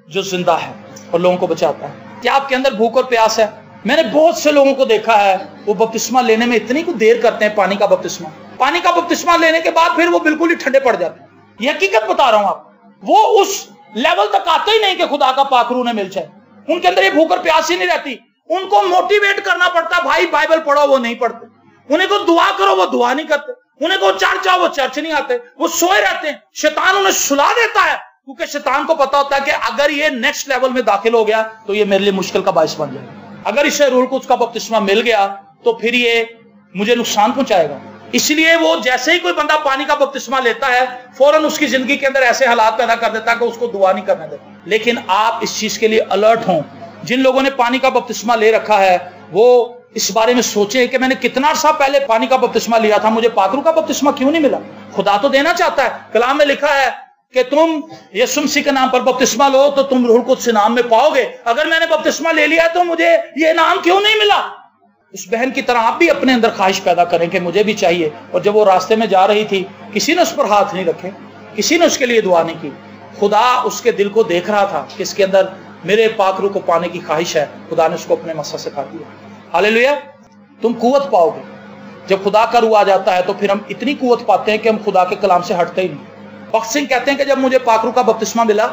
जो जिंदा है और लोगों को बचाता है। क्या आपके अंदर भूख और प्यास है? मैंने बहुत से लोगों को देखा है, वो बपतिस्मा लेने में इतनी कुछ देर करते हैं। पानी का बपतिस्मा लेने के बाद फिर वो बिल्कुल ही ठंडे पड़ जाते हैं। ये हकीकत बता रहा हूं आप। वो उस लेवल तक आते ही नहीं कि खुदा का पाकरू ने मिल जाए। उनके अंदर ये भूख और प्यास ही नहीं रहती। उनको मोटिवेट करना पड़ता, भाई बाइबल पढ़ो, वो नहीं पढ़ते। उन्हें को दुआ करो, वो दुआ नहीं करते। उन्हें को चर्च आओ, वो चर्च नहीं आते। वो सोए रहते हैं। शैतान उन्हें सुला देता है, क्योंकि शैतान को पता होता है कि अगर ये नेक्स्ट लेवल में दाखिल हो गया तो ये मेरे लिए मुश्किल का बायस बन जाएगा। अगर इसे रूह कुद्स का बपतिस्मा मिल गया तो फिर ये मुझे नुकसान पहुंचाएगा। इसलिए वो जैसे ही कोई बंदा पानी का बपतिस्मा लेता है, फौरन उसकी जिंदगी के अंदर ऐसे हालात पैदा कर देता है कि उसको दुआ नहीं करने देता। लेकिन आप इस चीज के लिए अलर्ट हों। जिन लोगों ने पानी का बपतिस्मा ले रखा है, वो इस बारे में सोचे कि मैंने कितना अर्सा पहले पानी का बपतिस्मा लिया था, मुझे पाकरू का बपतिस्मा क्यों नहीं मिला। खुदा तो देना चाहता है। कलाम में लिखा है कि तुम यीशु मसीह के नाम पर बपतिस्मा लो तो तुम रूह कुद्स इनाम में पाओगे। अगर मैंने बपतिस्मा ले लिया तो मुझे ये इनाम क्यों नहीं मिला। उस बहन की तरह आप भी अपने अंदर ख्वाहिश पैदा करें कि मुझे भी चाहिए। और जब वो रास्ते में जा रही थी, किसी ने उस पर हाथ नहीं रखे, किसी ने उसके लिए दुआ नहीं की। खुदा उसके दिल को देख रहा था कि इसके अंदर मेरे पाकरू को पाने की ख्वाहिश है। खुदा ने उसको अपने मस्सा से काट दिया। हालेलुया। तुम कुव्वत पाओगे। जब खुदा का रूह आ जाता है तो फिर हम इतनी कुव्वत पाते हैं कि हम खुदा के कलाम से हटते ही नहीं। बख्श सिंह कहते हैं कि जब मुझे पाकरू का बपतिस्मा मिला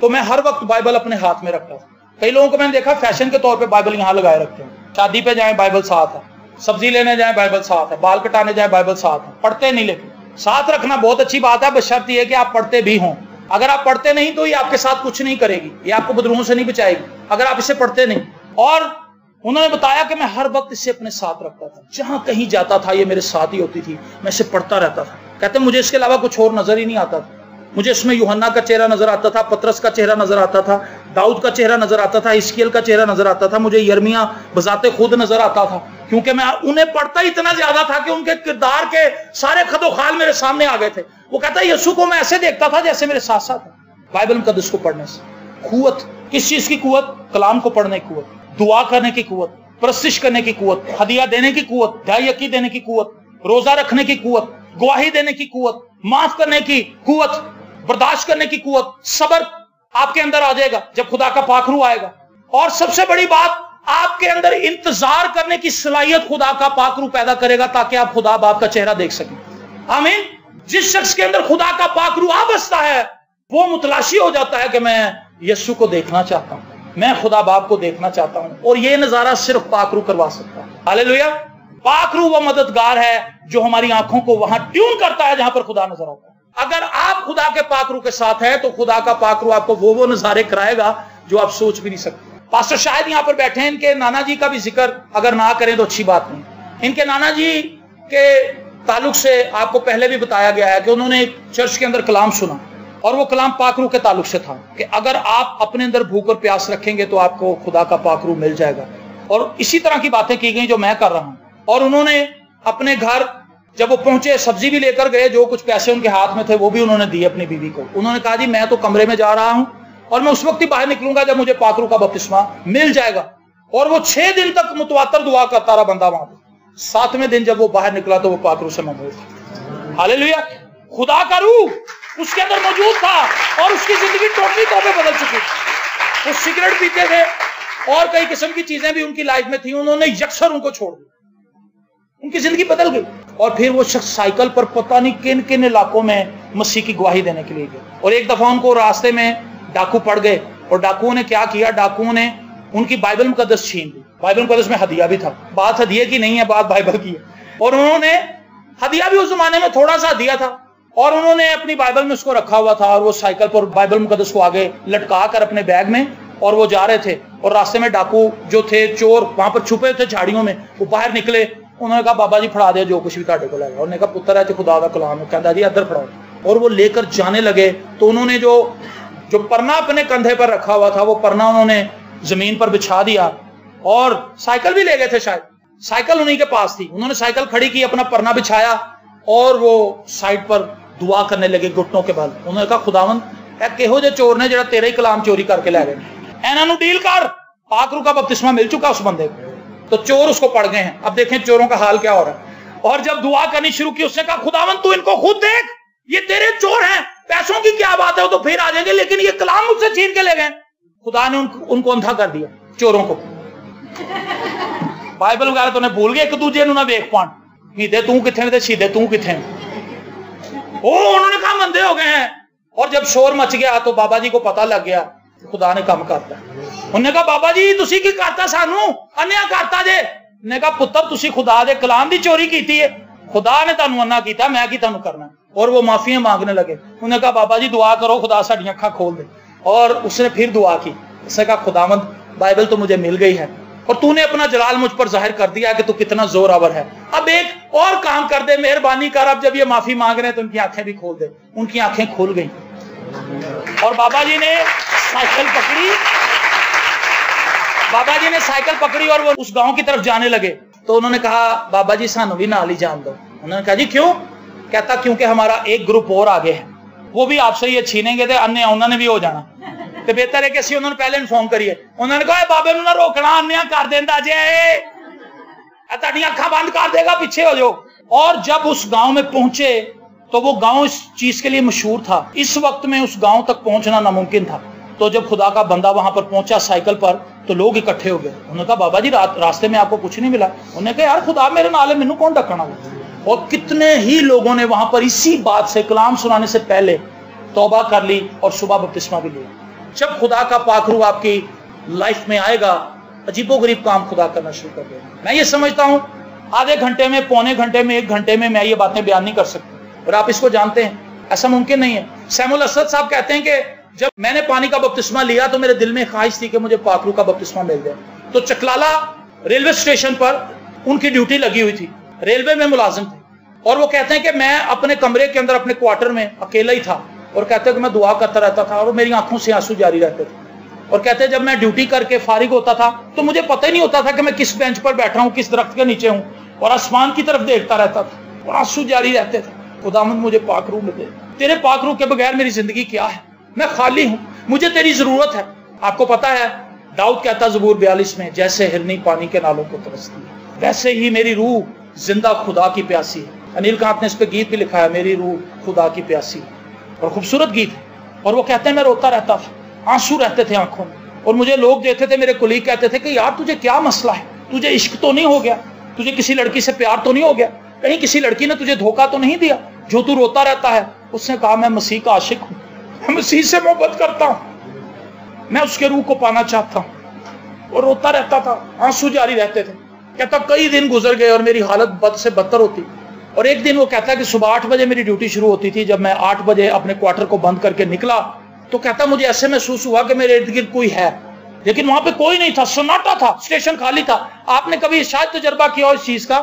तो मैं हर वक्त बाइबल अपने हाथ में रखता था। कई लोगों को मैंने देखा फैशन के तौर पे बाइबल यहां लगाए रखते हैं। शादी पे जाएं बाइबल साथ है, सब्जी लेने जाएं बाइबल साथ है, बाल कटाने जाएं बाइबल साथ है। पढ़ते नहीं, लेकिन साथ रखना बहुत अच्छी बात है, बशर्त यह कि आप पढ़ते भी हों। अगर आप पढ़ते नहीं तो ये आपके साथ कुछ नहीं करेगी, ये आपको बदरूहों से नहीं बचाएगी अगर आप इसे पढ़ते नहीं। और انہوں نے بتایا کہ میں ہر وقت اسے اپنے ساتھ رکھتا تھا، جہاں کہیں جاتا تھا یہ میرے ساتھ ہی ہوتی تھی، میں اسے پڑھتا رہتا تھا. کہتے مجھے اس کے علاوہ کچھ اور نظر ہی نہیں آتا تھا. مجھے اس میں یوحنا کا چہرہ نظر آتا تھا، پطرس کا چہرہ نظر آتا تھا، داؤد کا چہرہ نظر آتا تھا، حزقیل کا چہرہ نظر آتا تھا، مجھے یرمیا بذات خود نظر آتا تھا، کیونکہ میں انہیں پڑھتا اتنا زیادہ تھا کہ ان کے کردار کے سارے خد و خال میرے سامنے آ گئے تھے. وہ کہتا ہے یسوع کو میں ایسے دیکھتا تھا جیسے میرے ساتھ ساتھ ہے. بائبل مقدس کو پڑھنے سے قوت، کس چیز کی قوت؟ کلام کو پڑھنے کی قوت، دعا کرنے کی قوت، پرستش کرنے کی قوت، ہدیہ دینے کی قوت، دہائی عقی دینے کی قوت، روزہ رکھنے کی قوت، گواہی دینے کی قوت، معاف کرنے کی قوت، برداشت کرنے کی قوت، صبر آپ کے اندر آ جائے گا جب خدا کا پاک روح آئے گا. اور سب سے بڑی بات، آپ کے اندر انتظار کرنے کی صلاحیت خدا کا پاک روح پیدا کرے گا تاکہ آپ خدا باپ کا چہرہ دیکھ سکیں. آمین. جس شخص کے اندر خدا کا پاک روح آ بستا ہے وہ متلاشی ہو جاتا ہے کہ میں یسوع کو دیکھنا چاہتا ہوں، میں خدا باپ کو دیکھنا چاہتا ہوں. اور یہ نظارہ صرف پاک روح کروا سکتا ہے. ہاللیلویا. پاک روح وہ مددگار ہے جو ہماری آنکھوں کو وہاں ٹیون کرتا ہے جہاں پر خدا نظر آتا ہے. اگر آپ خدا کے پاک روح کے ساتھ ہیں تو خدا کا پاک روح آپ کو وہ نظارے کرائے گا جو آپ سوچ بھی نہیں سکتے. پاسٹر شاید یہاں پر بیٹھے ہیں، ان کے نانا جی کا بھی ذکر اگر نہ کریں تو اچھی بات نہیں. ان کے نانا جی کے تعلق سے آپ کو پہلے بھی بتایا گیا ہے کہ انہوں نے چرچ کے اندر کلام سنا اور وہ کلام پاک روح کے تعلق سے تھا کہ اگر آپ اپنے اندر بھوک اور پیاس رکھیں گے تو آپ کو خدا کا پاک روح مل جائے گا. اور اسی طرح کی باتیں کی گئی جو میں کر رہا ہوں. اور انہوں نے اپنے گھر جب وہ پہنچے سبزی بھی لے کر گئے، جو کچھ پیسے ان کے ہاتھ میں تھے وہ بھی انہوں نے دیے اپنی بیوی کو. انہوں نے کہا جی میں تو کمرے میں جا رہا ہوں اور میں اس وقت ہی باہر نکلوں گا جب مجھے پاک روح کا بپتسمہ مل جائے گا. اور وہ 6 دن تک متواتر دعا کرتا رہا بندہ وہاں پہ. 7ویں دن جب وہ باہر نکلا تو وہ پاک روح سے مملوء تھا. ہاللیلویا. خدا کا روح اس کے اندر موجود تھا اور اس کی زندگی ٹوٹلی طور پہ بدل چکی. وہ سگریٹ پیتے تھے اور کئی قسم کی چیزیں بھی ان کی لائف میں تھیں، انہوں نے یکسر ان کو چھوڑ دیا، ان کی زندگی بدل گئی. اور پھر وہ شخص سائیکل پر پتہ نہیں کن کن علاقوں میں مسیح کی گواہی دینے کے لیے گئے. اور ایک دفعہ ان کو راستے میں ڈاکو پڑ گئے اور ڈاکوؤں نے کیا کیا، ڈاکوؤں نے ان کی بائبل مقدس چھین لی. بائبل مقدس میں ہدیہ بھی تھا. بات ہدیے کی نہیں ہے، بات بائبل کی ہے. اور انہوں نے ہدیہ بھی اس زمانے میں تھوڑا سا دیا تھا اور انہوں نے اپنی بائبل میں اس کو رکھا ہوا تھا اور وہ سائیکل پر بائبل مقدس کو آگے لٹکا کر اپنے بیگ میں اور وہ جا رہے تھے. اور راستے میں ڈاکو جو تھے، چور وہاں پر چھپے تھے جھاڑیوں میں، وہ باہر نکلے. انہوں نے کہا بابا جی پھڑا دیا جو کچھ بھی تاڑے کو لے گا. انہوں نے کہا پتر ہے تو خدا کا کلام ہے. کہتا جی ادھر پھڑاؤ. اور وہ لے کر جانے لگے. تو انہوں نے جو پرنا اپنے کندھے پر رکھا ہوا تھا وہ پرنا انہوں نے زمین پر بچھا دیا اور سائیکل بھی لے گئے تھے، شاید سائیکل انہی کے پاس تھی. انہوں نے سائیکل کھڑی کی، اپنا پرنا بچھایا اور وہ سائیڈ پر دعا کرنے لگے گھٹنوں کے بل. انہوں نے کہا خداوند اے کہو جے چور نے جڑا تیرا ہی کلام چوری کر کے لے گئے، انہاں نو ڈیل کر. پاک روح کا بپتسمہ مل چکا اس بندے کو. تو چور اس کو پڑ گئے ہیں. اب دیکھیں چوروں کا حال کیا ہو رہا ہے. اور جب دعا کرنی شروع کی اس نے کہا خداوند تو ان کو خود دیکھ، یہ تیرے چور ہیں، پیسوں کی کیا بات ہے، وہ تو پھر آ جائیں گے، لیکن یہ کلام مجھ سے چھین کے لے گئے. خدا نے ان کو اندھا کر دیا، چوروں کو. بائبل وغیرہ تو نے بھول گئے، ایک دوجے نو نہ ویکھ پان، میدے تو کتنے تے سیدھے تو کتنے. انہوں نے کہا مندے ہو گئے ہیں. اور جب شور مچ گیا تو بابا جی کو پتا لگ گیا خدا نے کام کرتا. انہوں نے کہا بابا جی تسی کی کرتا، سانو انیا کرتا جے. انہوں نے کہا پتر تسی خدا دے کلام دی چوری کیتی ہے، خدا نے تانوں انا کیتا، میں کی تانوں کرنا. اور وہ معافیاں مانگنے لگے. انہوں نے کہا بابا جی دعا کرو خدا ساڈیاں اکھاں کھول دے. اور اس نے پھر دعا کی. اس نے کہا خداوند بائبل تو مجھے مل گئی ہے اور تو نے اپنا جلال مجھ پر ظاہر کر دیا کہ تو کتنا زور آور ہے. اب ایک اور کام کر دے، مہربانی کر. اب جب یہ معافی مانگ رہے ہیں تو ان کی آنکھیں بھی کھول دے. ان کی آنکھیں کھول گئیں اور بابا جی نے سائیکل پکڑی اور وہ اس گاؤں کی طرف جانے لگے. تو انہوں نے کہا بابا جی سانو بھی نال ہی جان دو. انہوں نے کہا جی کیوں؟ کہتا کیونکہ ہمارا ایک گروپ اور آگے ہے، وہ بھی آپ سے یہ چھینیں گے تو انہوں نے بھی ہو جانا، تو بہتر ہے کہ اسی انہوں نے پہلے انفارم کریے. انہوں نے کہا بابے نو نہ روکنا، انیا کر دیندا جے، تہاڈیاں اکھاں بند کر دے گا، پیچھے ہو جاؤ. اور جب اس گاؤں میں پہنچے تو وہ گاؤں اس چیز کے لیے مشہور تھا. اس وقت میں اس گاؤں تک پہنچنا ناممکن تھا. تو جب خدا کا بندہ وہاں پر پہنچا سائیکل پر تو لوگ اکٹھے ہو گئے. انہوں نے کہا بابا جی راستے میں آپ کو کچھ نہیں ملا؟ انہوں نے کہا یار خدا میرے نال ہے، مینوں کون ڈکنا. اور کتنے ہی لوگوں نے وہاں پر اسی بات سے کلام سنانے سے پہلے توبہ کر لی اور صبح بپتسمہ بھی لیا. جب خدا کا پاک روح آپ کی لائف میں آئے گا عجیب و غریب کام خدا کرنا شروع کر دے گا. میں یہ سمجھتا ہوں آدھے گھنٹے میں، پونے گھنٹے میں، 1 گھنٹے میں یہ باتیں بیان نہیں کر سکتا اور آپ اس کو جانتے ہیں ایسا ممکن نہیں ہے. سیمول اسد صاحب کہتے ہیں کہ جب میں نے پانی کا بپتسمہ لیا تو میرے دل میں خواہش تھی کہ مجھے پاک روح کا بپتسمہ مل جائے. تو چکلالہ रेलवे स्टेशन पर उनकी ड्यूटी लगी हुई थी, रेलवे में मुलाजिम थे, और वो कहते हैं कि मैं अपने कमरे के अंदर अपने क्वार्टर में अकेला ही था, और कहते हैं कि मैं दुआ करता रहता था और मेरी आंखों से आंसू जारी रहते थे। और कहते हैं जब मैं ड्यूटी करके फारिग होता था तो मुझे पता ही नहीं होता था कि मैं किस बेंच पर बैठा हूँ, किस दरख्त के नीचे हूँ, और आसमान की तरफ देखता रहता था और आंसू जारी रहते थे। खुदावंद मुझे पाक रूह में दे, तेरे पाक रूह के बगैर मेरी जिंदगी क्या है, मैं खाली हूँ, मुझे तेरी जरूरत है। आपको पता है दाऊद कहता ज़बूर 42 में, जैसे हिरनी पानी के नालों को तरसती है वैसे ही मेरी रूह जिंदा खुदा की प्यासी है। अनिल कांत ने इस पे गीत भी लिखा है, मेरी रूह खुदा की प्यासी, और खूबसूरत गीत है। और वो कहते हैं मैं रोता रहता था, आंसू रहते थे आंखों में, और मुझे लोग देते थे, मेरे कुलीग कहते थे कि यार तुझे क्या मसला है, तुझे इश्क तो नहीं हो गया, तुझे किसी लड़की से प्यार तो नहीं हो गया, कहीं किसी लड़की ने तुझे धोखा तो नहीं दिया जो तू रोता रहता है। उसने कहा मैं मसीह का आशिक हूं, मैं मसीह से मोहब्बत करता हूं, मैं उसके रूह को पाना चाहता हूं। और रोता रहता था, आंसू जारी रहते थे। कहता कई दिन गुजर गए और मेरी हालत बद से बदतर होती। और एक दिन वो कहता कि सुबह 8 बजे मेरी ड्यूटी शुरू होती थी, जब मैं 8 बजे अपने क्वार्टर को बंद करके निकला तो कहता मुझे ऐसे महसूस हुआ कि मेरे इर्द गिर्द कोई है, लेकिन वहां पे कोई नहीं था, सन्नाटा था, स्टेशन खाली था। आपने कभी शायद तजर्बा किया हो इस चीज का,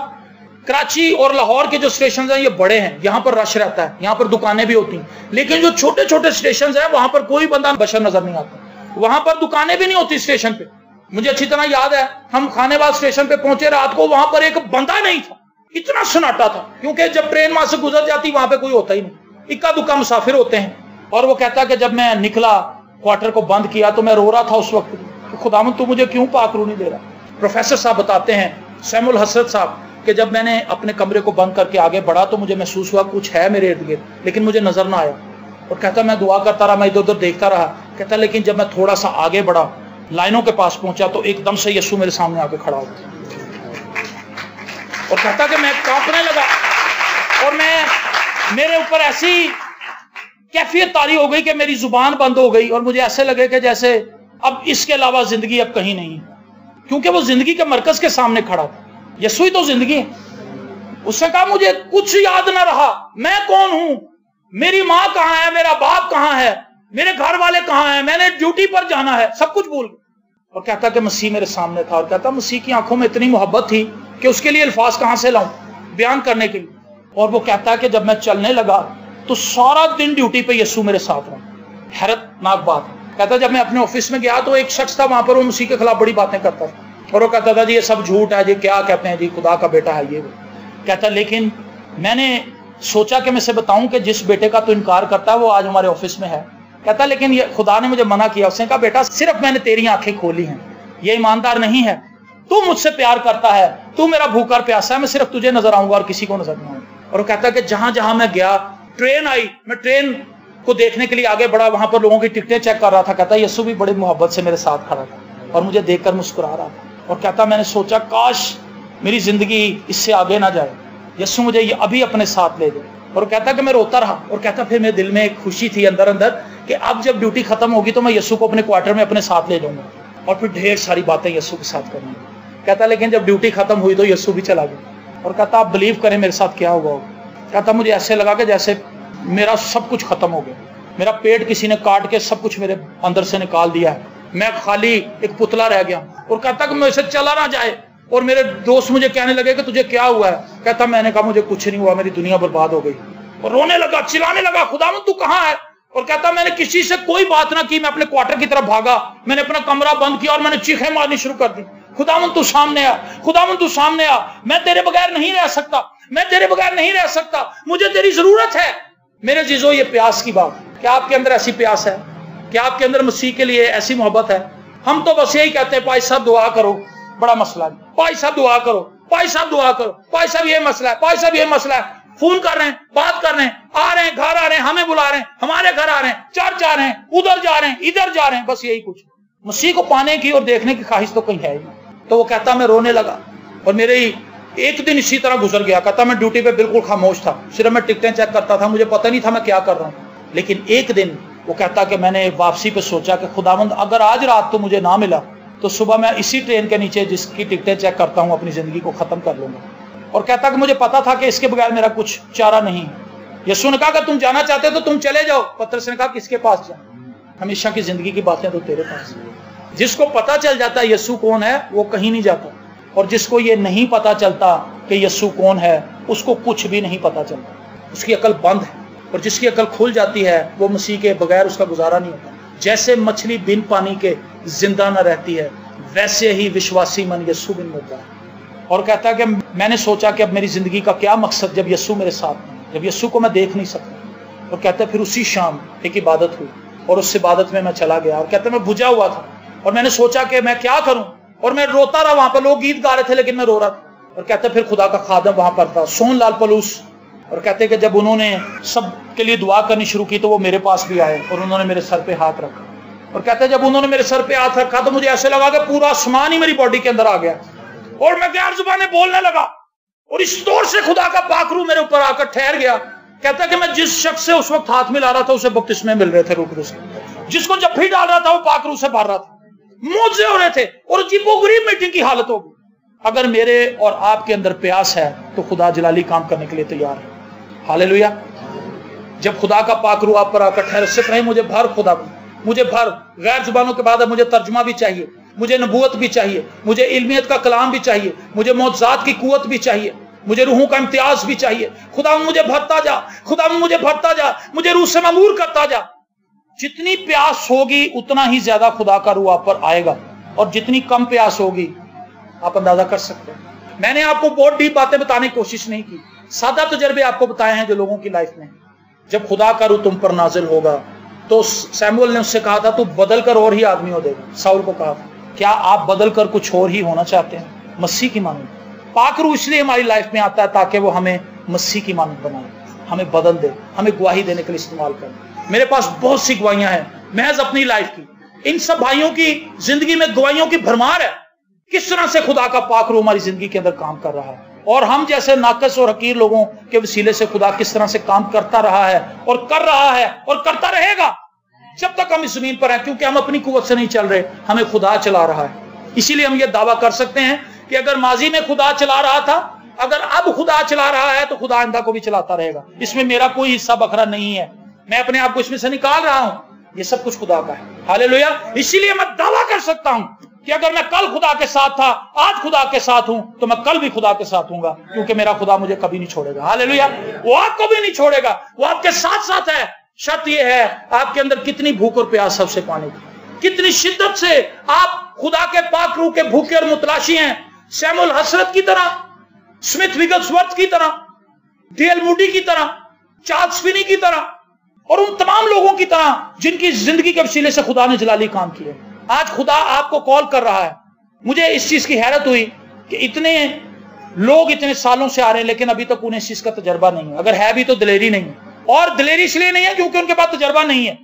कराची और लाहौर के जो स्टेशन हैं ये बड़े हैं, यहाँ पर रश रहता है, यहाँ पर दुकानें भी होती हैं, लेकिन जो छोटे छोटे स्टेशन हैं वहां पर कोई बंदा बशर नजर नहीं आता, वहां पर दुकानें भी नहीं होती स्टेशन पे। मुझे अच्छी तरह याद है हम खानेवाल स्टेशन पे पहुंचे रात को, वहां पर एक बंदा नहीं था, इतना सन्नाटा था, क्योंकि जब ट्रेन वहां से गुजर जाती वहां पे कोई होता ही नहीं, इक्का दुक्का मुसाफिर होते हैं। और वो कहता कि जब मैं निकला क्वार्टर को बंद किया तो मैं रो रहा था उस वक्त कि खुदावंद तू मुझे क्यों पाक रूह नहीं दे रहा। प्रोफेसर साहब बताते हैं, सैमुअल हसरत साहब, कि जब मैंने अपने कमरे को बंद करके आगे बढ़ा तो मुझे महसूस हुआ कुछ है मेरे इर्द गिर्द, लेकिन मुझे नजर ना आया। और कहता मैं दुआ करता रहा, मैं इधर उधर देखता रहा। कहता लेकिन जब मैं थोड़ा सा आगे बढ़ा, लाइनों के पास पहुंचा तो एकदम से यीशु मेरे सामने आके खड़ा हो गया। और कहता कि मैं कांपने लगा और मेरे ऊपर ऐसी कैफियत तारी हो गई कि मेरी जुबान बंद हो गई और मुझे ऐसे लगे कि जैसे अब इसके अलावा जिंदगी अब कहीं नहीं, क्योंकि वो जिंदगी के मरकज के सामने खड़ा था। यीशु ही तो जिंदगी है। उसने कहा मुझे कुछ याद ना रहा, मैं कौन हूं, मेरी माँ कहाँ है, मेरा बाप कहाँ है, मेरे घर वाले कहाँ हैं, मैंने ड्यूटी पर जाना है, सब कुछ भूल गया। और कहता कि मसीह मेरे सामने था, और कहता मसीह की आंखों में इतनी मोहब्बत थी कि उसके लिए अल्फाज कहां से लाऊं बयान करने के लिए। और वो कहता है कि जब मैं चलने लगा तो सारा दिन ड्यूटी पे यीशु मेरे साथ रहा। हैरतनाक बात। कहता जब मैं अपने ऑफिस में गया तो एक शख्स था वहां पर, वो मसीह के खिलाफ बड़ी बातें करता था और वो कहता था जी ये सब झूठ है, जी क्या कहते हैं जी खुदा का बेटा है ये। कहता लेकिन मैंने सोचा कि मैं इसे बताऊं कि जिस बेटे का तो इनकार करता है वो आज हमारे ऑफिस में है। कहता लेकिन ये खुदा ने मुझे मना किया। उसने कहा बेटा सिर्फ मैंने तेरी आंखें खोली हैं, ये ईमानदार नहीं है, तू मुझसे प्यार करता है, तू मेरा भूखा प्यासा है, मैं सिर्फ तुझे नजर आऊंगा और किसी को नजर नहीं आऊंगा। और वो कहता कि जहां जहां मैं गया, ट्रेन आई, मैं ट्रेन को देखने के लिए आगे बढ़ा, वहां पर लोगों की टिकटें चेक कर रहा था। कहता यीशु भी बड़ी मोहब्बत से मेरे साथ खड़ा था और मुझे देखकर मुस्कुरा रहा था। और कहता मैंने सोचा काश मेरी जिंदगी इससे आगे ना जाए, यीशु मुझे ये अभी अपने साथ ले दे। और कहता कि मैं रोता रहा। और कहता फिर मेरे दिल में एक खुशी थी अंदर अंदर कि अब जब ड्यूटी खत्म होगी तो मैं यीशु को अपने क्वार्टर में अपने साथ ले जाऊंगा और फिर ढेर सारी बातें यीशु के साथ करूंगा। कहता लेकिन जब ड्यूटी खत्म हुई तो यीशु भी चला गया। और कहता आप बिलीव करें मेरे साथ क्या हुआ होगा। कहता मुझे ऐसे लगा कि जैसे मेरा सब कुछ खत्म हो गया, मेरा पेट किसी ने काट के सब कुछ मेरे अंदर से निकाल दिया है, मैं खाली एक पुतला रह गया। और कहता कि मैं इसे चला ना जाए। और मेरे दोस्त मुझे कहने लगे कि तुझे क्या हुआ है। कहता मैंने कहा मुझे कुछ नहीं हुआ, मेरी दुनिया बर्बाद हो गई। और रोने लगा, चिल्लाने लगा खुदावंद तू कहाँ है। और कहता मैंने किसी से कोई बात ना की, मैं अपने क्वार्टर की तरफ भागा, मैंने अपना कमरा बंद किया और मैंने चीखें मारनी शुरू कर दी, खुदावंद तू सामने आ, खुदावंद तू सामने आ, मैं तेरे बगैर नहीं रह सकता, मैं तेरे बगैर नहीं रह सकता, मुझे तेरी जरूरत है। मेरे जीजो ये प्यास की बात, क्या आपके अंदर ऐसी प्यास है? क्या आपके अंदर मसीह के लिए ऐसी मोहब्बत है? हम तो बस यही कहते हैं भाई साहब दुआ करो, बड़ा मसला है, भाई साहब दुआ करो, भाई साहब दुआ करो, भाई साहब ये मसला है, भाई साहब ये मसला है। फोन कर रहे हैं, बात कर रहे हैं, आ रहे हैं, घर आ रहे हैं, हमें बुला रहे हैं, हमारे घर आ रहे हैं, चर्च जा रहे हैं, उधर जा रहे हैं, इधर जा रहे हैं, बस यही कुछ। मसीह को पाने की और देखने की ख्वाहिश तो कहीं है ही। तो वो कहता मैं रोने लगा और मेरे एक दिन इसी तरह गुजर गया। कहता मैं ड्यूटी पे बिल्कुल खामोश था, सिर्फ मैं टिकटें चेक करता था, मुझे पता नहीं था मैं क्या कर रहा हूँ। लेकिन एक दिन वो कहता कि मैंने वापसी पे सोचा कि खुदावंद अगर आज रात तो मुझे ना मिला तो सुबह मैं इसी ट्रेन के नीचे जिसकी टिकटें चेक करता हूँ अपनी जिंदगी को खत्म कर लूंगा। और कहता कि मुझे पता था कि इसके बगैर मेरा कुछ चारा नहीं। यीशु ने कहा कि तुम जाना चाहते तो तुम चले जाओ। पतरस ने कहा किसके पास जाए, हमेशा की जिंदगी की बातें तो तेरे पास। जिसको पता चल जाता है यीशु कौन है वो कहीं नहीं जाता। اور جس کو یہ نہیں پتا چلتا کہ یسوع کون ہے اس کو کچھ بھی نہیں پتا چلتا، اس کی عقل بند ہے، اور جس کی عقل کھل جاتی ہے وہ مسیح کے بغیر اس کا گزارا نہیں ہوتا۔ جیسے مچھلی بن پانی کے زندہ نہ رہتی ہے ویسے ہی وشواسی من یسوع بن مرتا ہے۔ اور کہتا ہے کہ میں نے سوچا کہ اب میری زندگی کا کیا مقصد جب یسوع میرے ساتھ نہیں، جب یسوع کو میں دیکھ نہیں سکتا۔ اور کہتا ہے پھر اسی شام ایک عبادت ہوئی اور اس عبادت میں چلا گیا، اور کہتا ہے میں بجھا ہوا تھا اور میں نے سوچا کہ میں کیا کروں، اور میں روتا رہا، وہاں پر لوگ گیت گا رہے تھے لیکن میں رو رہا تھا۔ اور کہتے پھر خدا کا خادم وہاں پر تھا، سون لال پلوس، اور کہتے کہ جب انہوں نے سب کے لیے دعا کرنی شروع کی تو وہ میرے پاس بھی آئے اور انہوں نے میرے سر پہ ہاتھ رکھا، اور کہتے جب انہوں نے میرے سر پہ ہاتھ رکھا تو مجھے ایسے لگا کہ پورا آسمان ہی میری باڈی کے اندر آ گیا، اور میں غیر زبانیں بولنے لگا، اور اس طور سے خدا کا پاک روح میرے اوپر آ کر ٹھہر گیا۔ کہتا ہے کہ میں جس شخص سے اس وقت ہاتھ ملا رہا تھا اسے بپتسمے مل رہے تھے روح قدس کے، جس کو جب بھی ڈال رہا تھا وہ پاک روح سے بھر رہا تھا، معجزے ہو رہے تھے، اور عجیب و غریب میٹنگ کی حالت ہوگی۔ اگر میرے اور آپ کے اندر پیاس ہے تو خدا جلالی کام کرنے کے لیے تیار ہے۔ ہاللویا۔ جب خدا کا پاک روح آپ پر آ کر ٹھہر سے کہیں مجھے بھر خدا، مجھے بھر، غیر زبانوں کے بعد مجھے ترجمہ بھی چاہیے، مجھے نبوت بھی چاہیے، مجھے علمیت کا کلام بھی چاہیے، مجھے معجزات کی قوت بھی چاہیے، مجھے روحوں کا امتیاز بھی چاہیے۔ خدا مجھے بھرتا جا، خدا مجھے بھرتا جا، مجھے روح سے معمور کرتا جا۔ جتنی پیاس ہوگی اتنا ہی زیادہ خدا کا روح آپ پر آئے گا، اور جتنی کم پیاس ہوگی آپ اندازہ کر سکتے ہیں۔ میں نے آپ کو بہت ڈیپ باتیں بتانے کی کوشش نہیں کی، سادہ تجربے آپ کو بتائے ہیں جو لوگوں کی لائف میں۔ جب خدا کا روح تم پر نازل ہوگا تو سیموئل نے اس سے کہا تھا تو بدل کر اور ہی آدمی ہو دے گا۔ ساؤل کو کہا تھا کیا آپ بدل کر کچھ اور ہی ہونا چاہتے ہیں؟ مسیح کی مانند۔ پاک روح اس لیے ہماری لائف میں آتا ہے تاکہ وہ ہمیں مسیح کی مانند بنائے، ہمیں بدل دے، ہمیں گواہی دینے کے لیے استعمال کرے۔ میرے پاس بہت سی گواہیاں ہیں محض اپنی لائف کی، ان سب بھائیوں کی زندگی میں گواہیوں کی بھرمار ہے، کس طرح سے خدا کا پاک روح ہماری زندگی کے اندر کام کر رہا ہے، اور ہم جیسے ناقص اور حقیر لوگوں کے وسیلے سے خدا کس طرح سے کام کرتا رہا ہے اور کر رہا ہے اور کرتا رہے گا جب تک ہم اس زمین پر ہیں، کیونکہ ہم اپنی قوت سے نہیں چل رہے، ہمیں خدا چلا رہا ہے۔ اسی لیے ہم یہ دعویٰ کر سکتے ہیں کہ اگر ماضی میں خدا چلا رہا تھا، اگر اب خدا چلا رہا ہے تو خدا آئندہ کو بھی چلاتا رہے گا۔ اس میں میرا کوئی حصہ بکھرا نہیں ہے، میں اپنے آپ کو اس میں سے نکال رہا ہوں، یہ سب کچھ خدا کا ہے۔ ہاللویا۔ اسی لیے میں دعویٰ کر سکتا ہوں کہ اگر میں کل خدا کے ساتھ تھا، آج خدا کے ساتھ ہوں، تو میں کل بھی خدا کے ساتھ ہوں گا، کیونکہ میرا خدا مجھے کبھی نہیں چھوڑے گا۔ ہاللویا۔ وہ آپ کو بھی نہیں چھوڑے گا، وہ آپ کے ساتھ ساتھ ہے۔ شرط یہ ہے آپ کے اندر کتنی بھوک اور پیاس سب سے پانے کی، کتنی شدت سے آپ خدا کے پاک روح کے بھوکے اور متلاشی ہیں۔ سیموئل حسرت کی طرح، سمتھ وگلسورتھ کی طرح، ڈی ایل موڈی کی طرح، چارلس فینی کی طرح، اور ان تمام لوگوں کی طرح جن کی زندگی کے وسیلے سے خدا نے جلالی کام کیے۔ آج خدا آپ کو کال کر رہا ہے۔ مجھے اس چیز کی حیرت ہوئی کہ اتنے لوگ اتنے سالوں سے آ رہے ہیں لیکن ابھی تک انہیں اس چیز کا تجربہ نہیں ہے۔ اگر ہے بھی تو دلیری نہیں ہے، اور دلیری اس لیے نہیں ہے کیونکہ ان کے پاس تجربہ نہیں ہے۔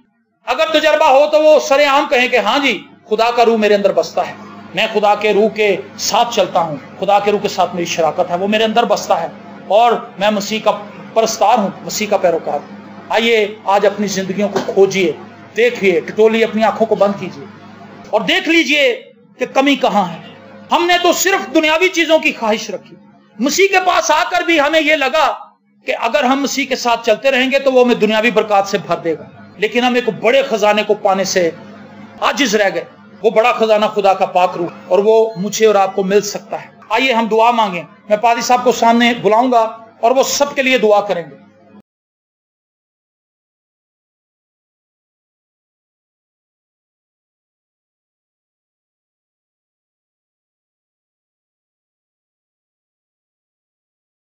اگر تجربہ ہو تو وہ سرے عام کہیں کہ ہاں جی خدا کا روح میرے اندر بستا ہے، میں خدا کے روح کے ساتھ چلتا ہوں، خدا کے روح کے ساتھ میری شراکت ہے، وہ میرے اندر بستا ہے، اور میں مسیح کا پرستار ہوں، مسیح کا پیروکار ہوں۔ آئیے آج اپنی زندگیوں کو کھوجیے، دیکھیے، ٹٹولیے، اپنی آنکھوں کو بند کیجیے اور دیکھ لیجئے کہ کمی کہاں ہے۔ ہم نے تو صرف دنیاوی چیزوں کی خواہش رکھی، مسیح کے پاس آ کر بھی ہمیں یہ لگا کہ اگر ہم مسیح کے ساتھ چلتے رہیں گے تو وہ ہمیں دنیاوی برکات سے بھر دے گا، لیکن ہم ایک بڑے خزانے کو پانے سے عاجز رہ گئے۔ وہ بڑا خزانہ خدا کا پاک روح، اور وہ مجھے اور آپ کو مل سکتا ہے۔ آئیے ہم دعا مانگیں، میں پادری صاحب کو سامنے بلاؤں گا اور وہ سب کے لیے دعا کریں گے۔